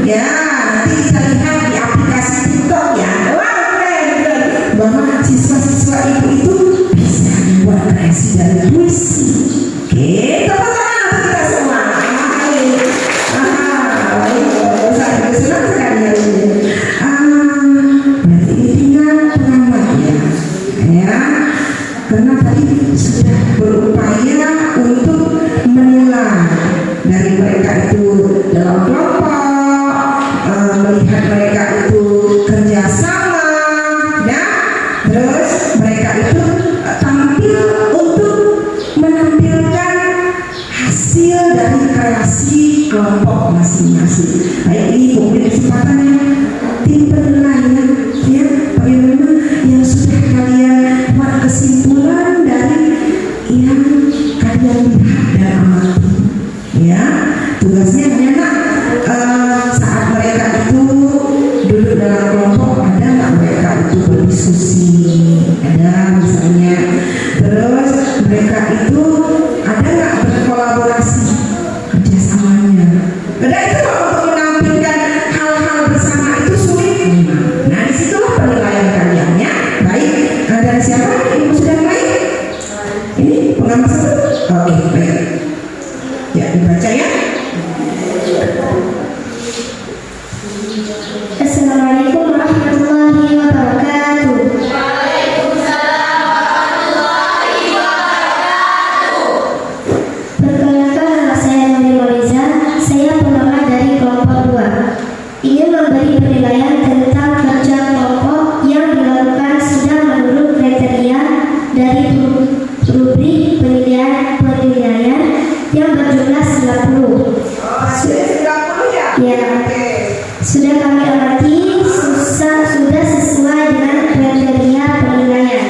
nanti kita lihat di aplikasi TikTok ya. Wah keren bahwa siswa-siswa itu bisa membuat kreasi dari puisi. Oke, tepuk tangan untuk kita semua. Saya senang sekali hari ini. Berarti ini tinggal pengamat ya. Karena tadi sudah berupaya untuk menilai dari mereka itu dalam kelompok, melihat mereka itu kerjasama, ya. Terus mereka itu tampil untuk menampilkan hasil dari kreasi kelompok masing-masing. Baik, ini mungkin kesempatannya tim penilaian ya, bagaimana yang sudah kalian buat kesimpulan dari yang kalian lihat dan amati ya. Tugasnya hanya saat mereka itu duduk dalam kelompok, ada nggak mereka itu berdiskusi, ada misalnya. Terus mereka itu ada nggak berkolaborasi kerjasamanya. Ada itu untuk menampilkan hal-hal bersama itu sulit memang. Nah disitulah penilaian kalian ya. Baik, dari siapa yang sudah mulai? Ini pengamat satu. Oke, baik. Ya dibaca ya. Assalamualaikum warahmatullahi wabarakatuh. Perkenalkan, nama saya Nuri Moliza. Saya pengamat dari kelompok 2. Ingin memberi penilaian tentang kerja kelompok yang dilakukan sudah menurut kriteria dari rubrik penilaian yang berjumlah 90. Sudah 90 ya? Ya. Sudah kami amati, sudah sesuai dengan kriteria penilaian.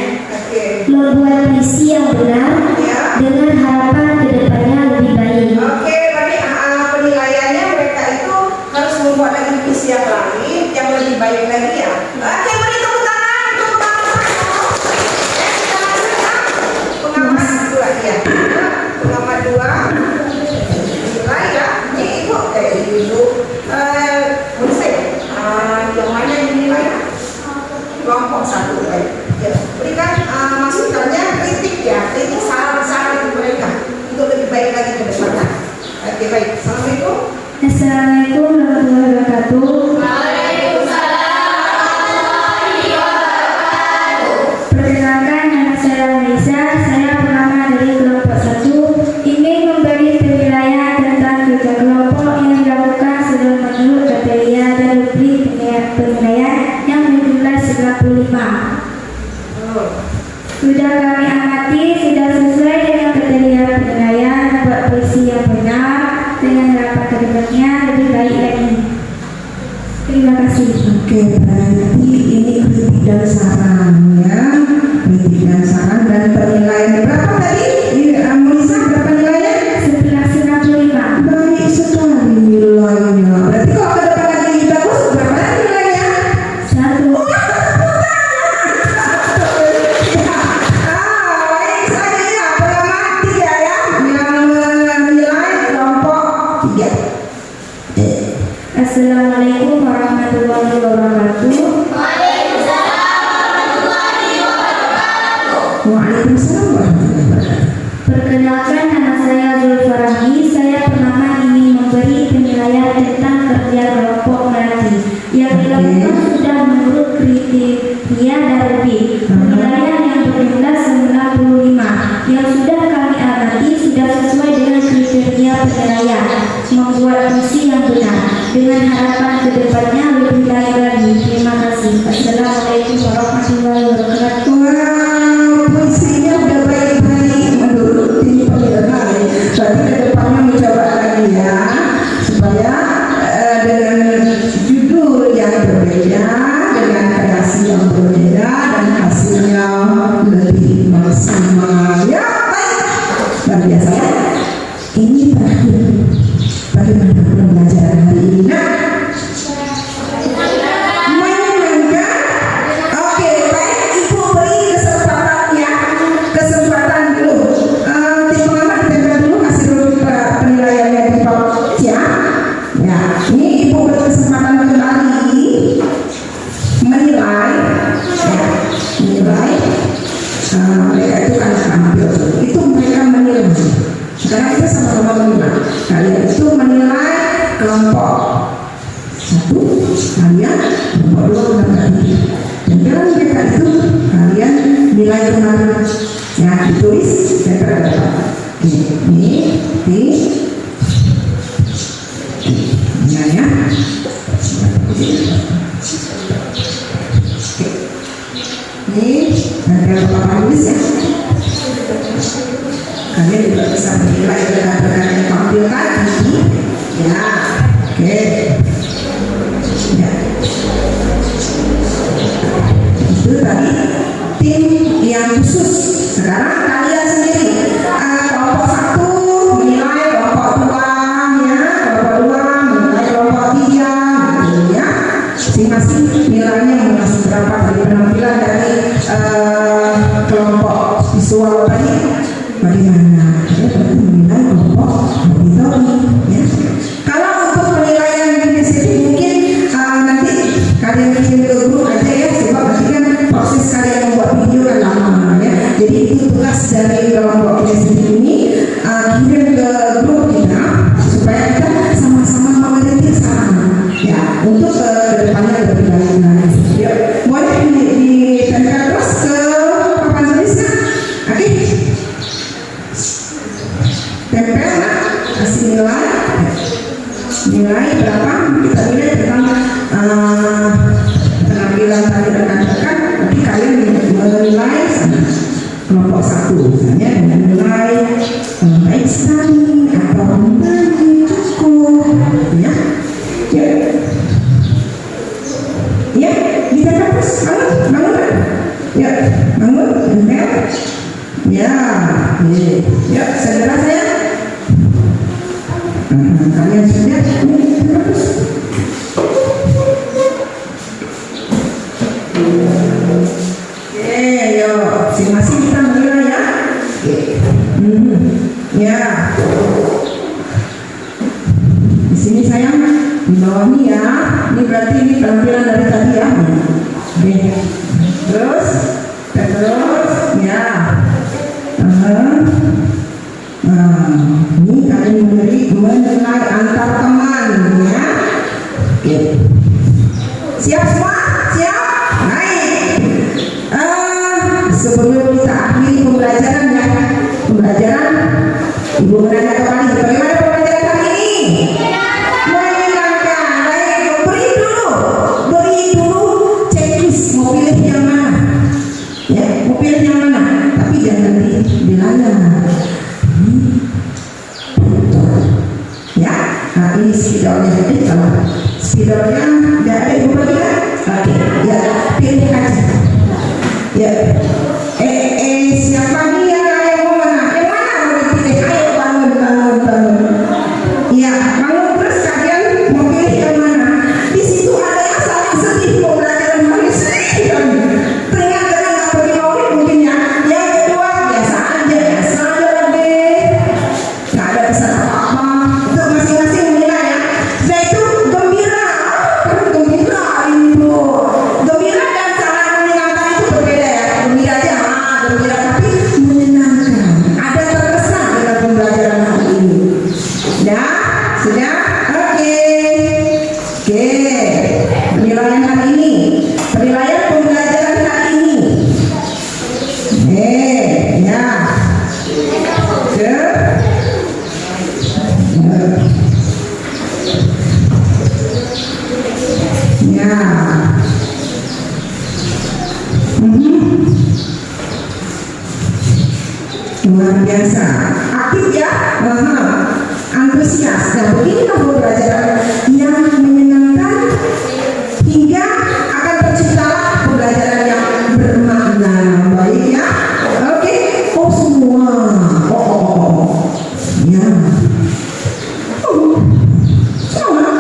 Membuat visi yang benar dengan harapan kedepannya lebih baik. Oke, berarti penilaiannya mereka itu harus membuat lagi visi yang lain, yang lebih baik lagi ya. Oke, beri tepuk tangan untuk pengamat dua ya. Pengamat 2 nilai ya. Ini ibu yang mana yang dinilai? Kelompok 1 baik. Ya, berikan masukannya, kritik ya, kritik saran-saran mereka untuk lebih baik lagi ke depannya. Oke baik. Assalamualaikum. Assalamualaikum warahmatullahi wabarakatuh. Perkenalkan, nama saya Lisa. Saya pengamat dari kelompok 1. Ingin memberi penilaian tentang kerja kelompok yang dilakukan sudah menurut kriteria dan rubrik penilaian yang berjumlah 95. Sudah kami amati, sudah sesuai dengan kriteria penilaian, membuat puisi yang benar dengan harapan kedepannya lebih baik lagi. Terima kasih. Oke, berarti ini kritik dan saran ya. Kritik dan saran dan penilaian berapa tadi? Melisa berapa nilainya? Setelah 95. Baik sekali nilainya. Berarti kalau ke depan lagi bagus, berapa lagi nilainya? 1. Baik sekali ya, pengamat 3 ya, yang menilai kelompok 3. Assalamualaikum warahmatullahi wabarakatuh. Waalaikumsalam warahmatullahi wabarakatuh. Perkenalkan, nama saya Zulfarahmi. Saya pengamat ingin memberi penilaian tentang kerja kelompok Melati yang dilakukan sudah menurut kriteria dan rubrik penilaian yang berjumlah 95 yang sudah kami amati sudah sesuai dengan kriteria penilaian, membuat visi yang benar dengan harapan kedepannya lebih baik lagi. Terima kasih. Assalamualaikum warahmatullahi wabarakatuh. Wow, puisinya udah baik-baik menurut tim penilai. Berarti ke depannya mencoba lagi ya, supaya dengan judul yang berbeda, dengan kreasi yang berbeda dan hasilnya lebih maksimal. Ya, baik. Luar biasa ya. Ini terakhir. Bagaimana pembelajaran hari ini? Nah, menyenangkan. Oke, baik. Ibu beri kesempatannya nilai kemarin ya ditulis dan berapa ini nilainya ini nanti Bapak tulis ya. Kalian juga bisa menilai rekan-rekan yang tampilkan ini ya. Oke ya. Itu tadi tim yang khusus. Sekarang kalian sendiri kelompok 1 menilai kelompok 2 ya, kelompok 2 menilai kelompok 3 gitu ya. Masing-masing nilainya masih berapa dari penampilan dari kelompok visual tadi bagaimana? Ya, berarti menilai kelompok auditori ya. Kalau untuk penilaian inisiatif mungkin nanti kalian kirim ke grup aja ya, sebab nanti kan proses kalian membuat video kan lama ya. Jadi itu tugas dari kelompok inisiatif ini, kirim ke grup kita supaya kita sama-sama mengerti sama ya untuk kedepannya lebih baik lagi. Ya, boleh ditempel terus ke papan tulisnya. Oke, tempel, kasih nilai berapa kita nilai tentang penampilan tadi rekan-rekan. Nanti kalian menilai kelompok 1 misalnya dengan nilai baik sekali atau baik cukup ya. Ya, bisa terus bangun ya, bangun tempel ya, ya saudara saya kalian sudah terus yo masing-masing kita menilai ya. Ya di sini sayang di bawah ini ya, ini berarti ini penampilan dari tadi ya. Oke, terus ya. Ini kalian menilai antar teman ya. Oke. Siap semua? Siap? Baik. Sebelum kita akhiri pembelajaran ya, Ibu menanya kembali bagaimana pembelajaran kali ini? Menyenangkan. Baik, beri dulu checklist mau pilih yang mana ya, mau pilih yang mana, tapi jangan dilarang ya. Nah ini spidolnya, jadi kalau spidolnya tidak ada ibu bagi kan? Oke ya, pilih aja ya. Siapa dia yang mau mana? Yang mana mau dipilih? Ayo bangun ya, bangun terus kalian mau pilih yang mana? Di situ ada yang sangat sedih mau belajar hari sedih kan? Teringat karena nggak pergi maulid mungkin ya. Yang kedua biasa aja deh, nggak ada pesan apa-apa. Untuk masing-masing menilai ya. Saya itu gembira ini tuh. Gembira dan cara menyenangkan itu berbeda ya. Gembira aja gembira tapi menyenangkan. Ada terkesan dengan pembelajaran hari ini. Ya, sudah? Oke. Penilaian hari ini, penilaian pembelajaran hari ini. Ya. Ya. Luar biasa, aktif ya, antusias. Nah beginilah pembelajaran yang menyenangkan hingga akan terciptalah pembelajaran yang bermakna. Baik ya, oke. Oh semua, ya, sama.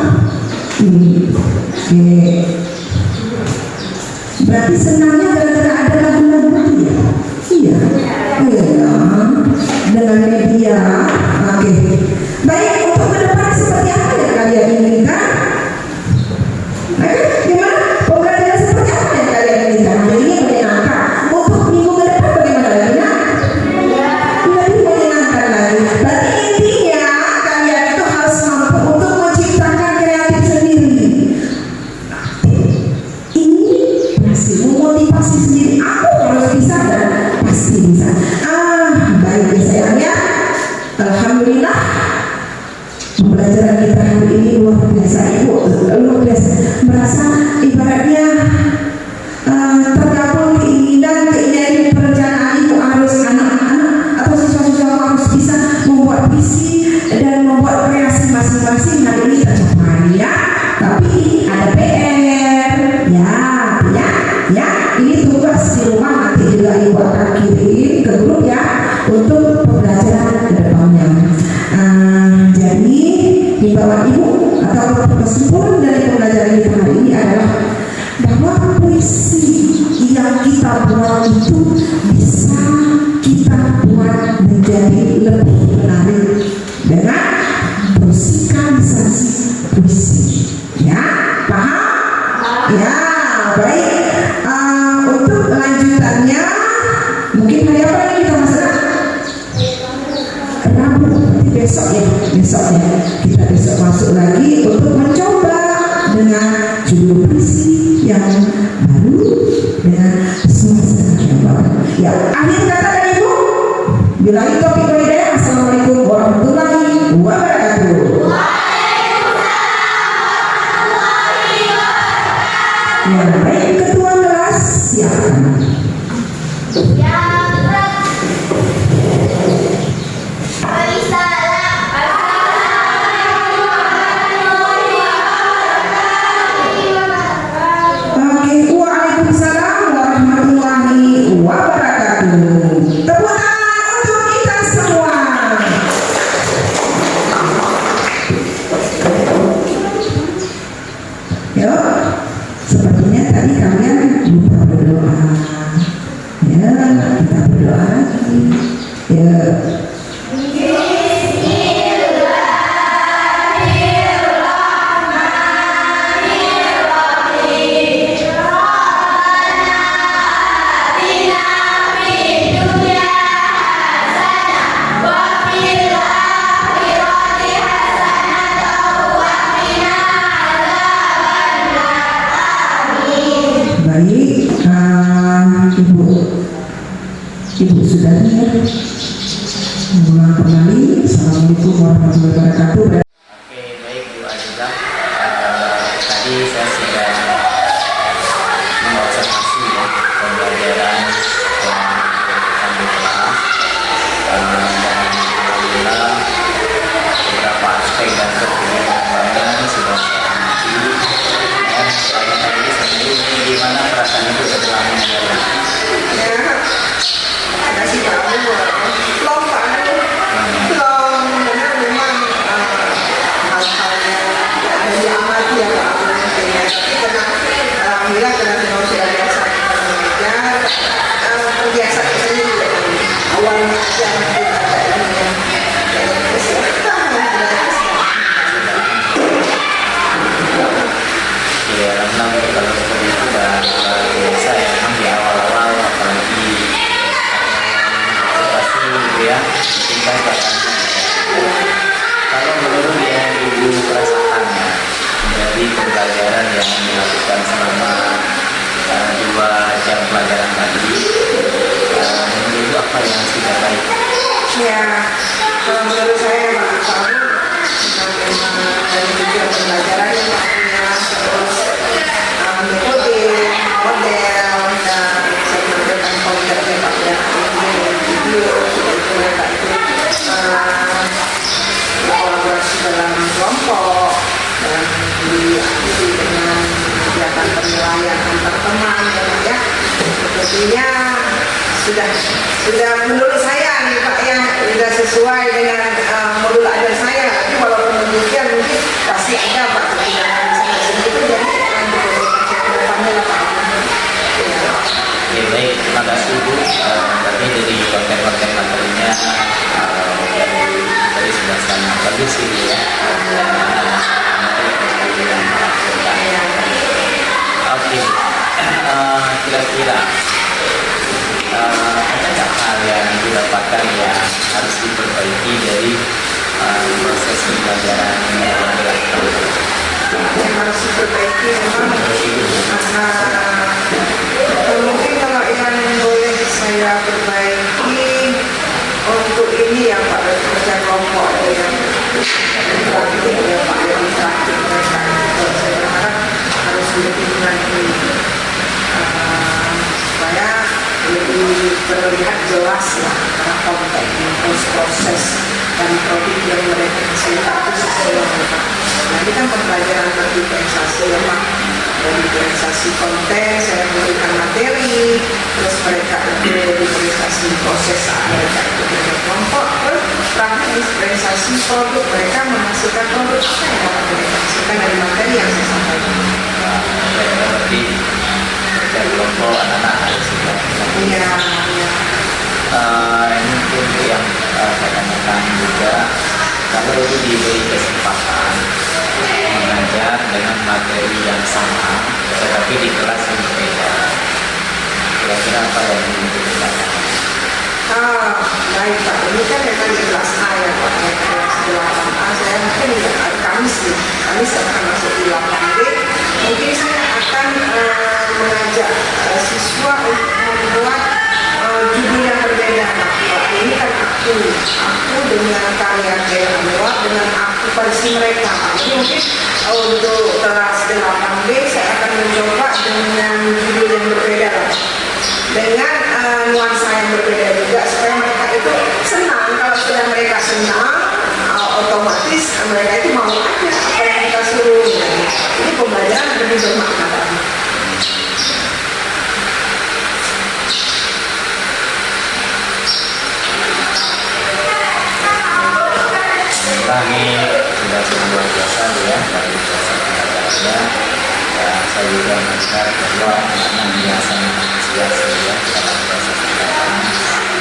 Oke. Berarti senangnya gara-gara ada lagu-lagu tadi ya? Iya. Dengan media. Oke. Baik, untuk ke depan seperti apa ya kalian di rumah nanti juga ibu akan kirim ke grup ya untuk pembelajaran ke depannya. Jadi himbauan ibu atau kesimpulan dari pembelajaran kita hari ini adalah bahwa puisi yang kita buat itu bisa kita buat menjadi lebih menarik dengan musikalisasi puisi. Ya, paham? Ya, baik. Untuk lanjutannya, mungkin hari apa ini kita masuk? Rabu, nanti besok ya, kita besok masuk lagi untuk mencoba dengan judul puisi yang baru dengan suasana yang baru. Ya, akhir kata dari ibu. Bilahi taufiq wal hidayah. Assalamualaikum warahmatullahi wabarakatuh. Ya, baik, ketua kelas silakan. Oke, waalaikumsalam warahmatullahi wabarakatuh. Tepuk tangan untuk kita semua. Yuk, sepertinya tadi kalian lupa berdoa. Ya, kita berdoa lagi. Ya. Baik, ibu sudah ya. Mengulang kembali. Assalamualaikum warahmatullahi wabarakatuh. Oke, baik Bu Azizah. Tadi saya sudah mengobservasi ya pembelajaran yang dilakukan di kelas, dan alhamdulillah beberapa aspek dan perkembangan sudah saya amati. Dan saya tadi sendiri gimana perasaan ibu setelah mendengarnya? Ya, kasih tahu lompat belum benar memang hal-hal yang ada diamati ya Pak Abu nantinya. Tapi karena alhamdulillah karena memang sudah biasa mengajar, terbiasa sendiri awalnya aja mungkin ada ini yang kesehatan Ya, alhamdulillah kalau seperti itu sudah biasa ya, memang di awal-awal apalagi pasti gitu ya, tingkat bahkan kalau menurut yang ibu rasakan ya, dari pembelajaran yang dilakukan selama 2 jam pelajaran tadi, menurut ibu apa yang harus kita baik? ya. Kalau menurut saya Pak Abu memang dari tujuan pembelajaran yang punya terus mengikuti model dan saya menggunakan komputer Pak ya, video itu mereka itu kolaborasi dalam kelompok dan diakhiri dengan kegiatan penilaian antar teman ya. Sepertinya sudah menurut saya nih Pak ya, sudah sesuai dengan modul ajar saya. Tapi walaupun demikian mungkin pasti ada Pak kekurangan sana sini itu, jadi akan bekerja ke depannya lah Pak. Ya. Oke, baik, terima kasih Bu. Berarti dari konten-konten materinya dari sudah sangat bagus sih Bu ya. Oke, kira-kira ada nggak hal yang didapatkan yang harus diperbaiki dari proses pembelajaran yang dilakukan? Yang harus diperbaiki memang mungkin kalau yang boleh saya perbaiki untuk ini ya Pak, kerja kelompok ya praktik ya Pak, yang praktik mereka itu saya berharap harus lebih lagi supaya lebih terlihat jelas lah karena konteksnya, proses dan produk yang mereka hasilkan itu sesuai Pak. Nah ini kan pembelajaran berdispensasi ya Pak. diferensiasi konten, saya memberikan materi, terus mereka itu diferensiasi proses saat mereka itu kerja kelompok, terus terakhir diferensiasi produk, mereka menghasilkan produk apa yang dapat mereka hasilkan dari materi yang saya sampaikan. Berarti kerja kelompok anak-anak harus sudah. Iya, iya. Ini mungkin yang saya tanyakan juga, kalau itu diberi kesempatan mengajar dengan materi yang sama tetapi di kelas yang berbeda, kira-kira apa yang dibutuhkan? Baik Pak, ini kan memang di kelas A ya Pak, yang kelas 8A saya mungkin Kamis nih, Kamis akan masuk di 8B, mungkin saya akan mengajak siswa untuk membuat judul yang berbeda. Pak, ini kan aku dengan karya Jaya Anwar dengan aku versi mereka. Jadi mungkin untuk kelas 8B saya akan mencoba dengan judul yang berbeda lah, dengan nuansa yang berbeda juga supaya mereka itu senang. Kalau sudah mereka senang, otomatis mereka itu mau aja apa yang kita suruh. Ini pembelajaran lebih bermakna lagi. Kami sudah sangat luar biasa ya dari proses pengajarannya. Saya juga melihat bahwa anak biasa antusias ya dalam proses pengajaran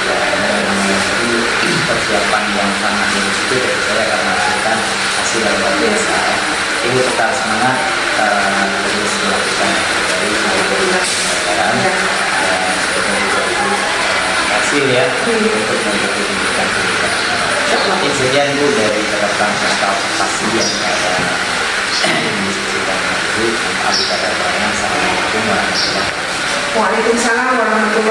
dan memiliki persiapan yang sangat begitu dari saya akan menghasilkan hasil yang luar biasa. Ibu tetap semangat terus melakukan dari pengajaran dan hasil ya untuk menjadi pendidikan pendidikan. Mungkin sekian Bu dari catatan serta observasi yang ada diskusikan itu. Maaf jika ada pertanyaan. Assalamualaikum warahmatullahi wabarakatuh. Waalaikumsalam warahmatullahi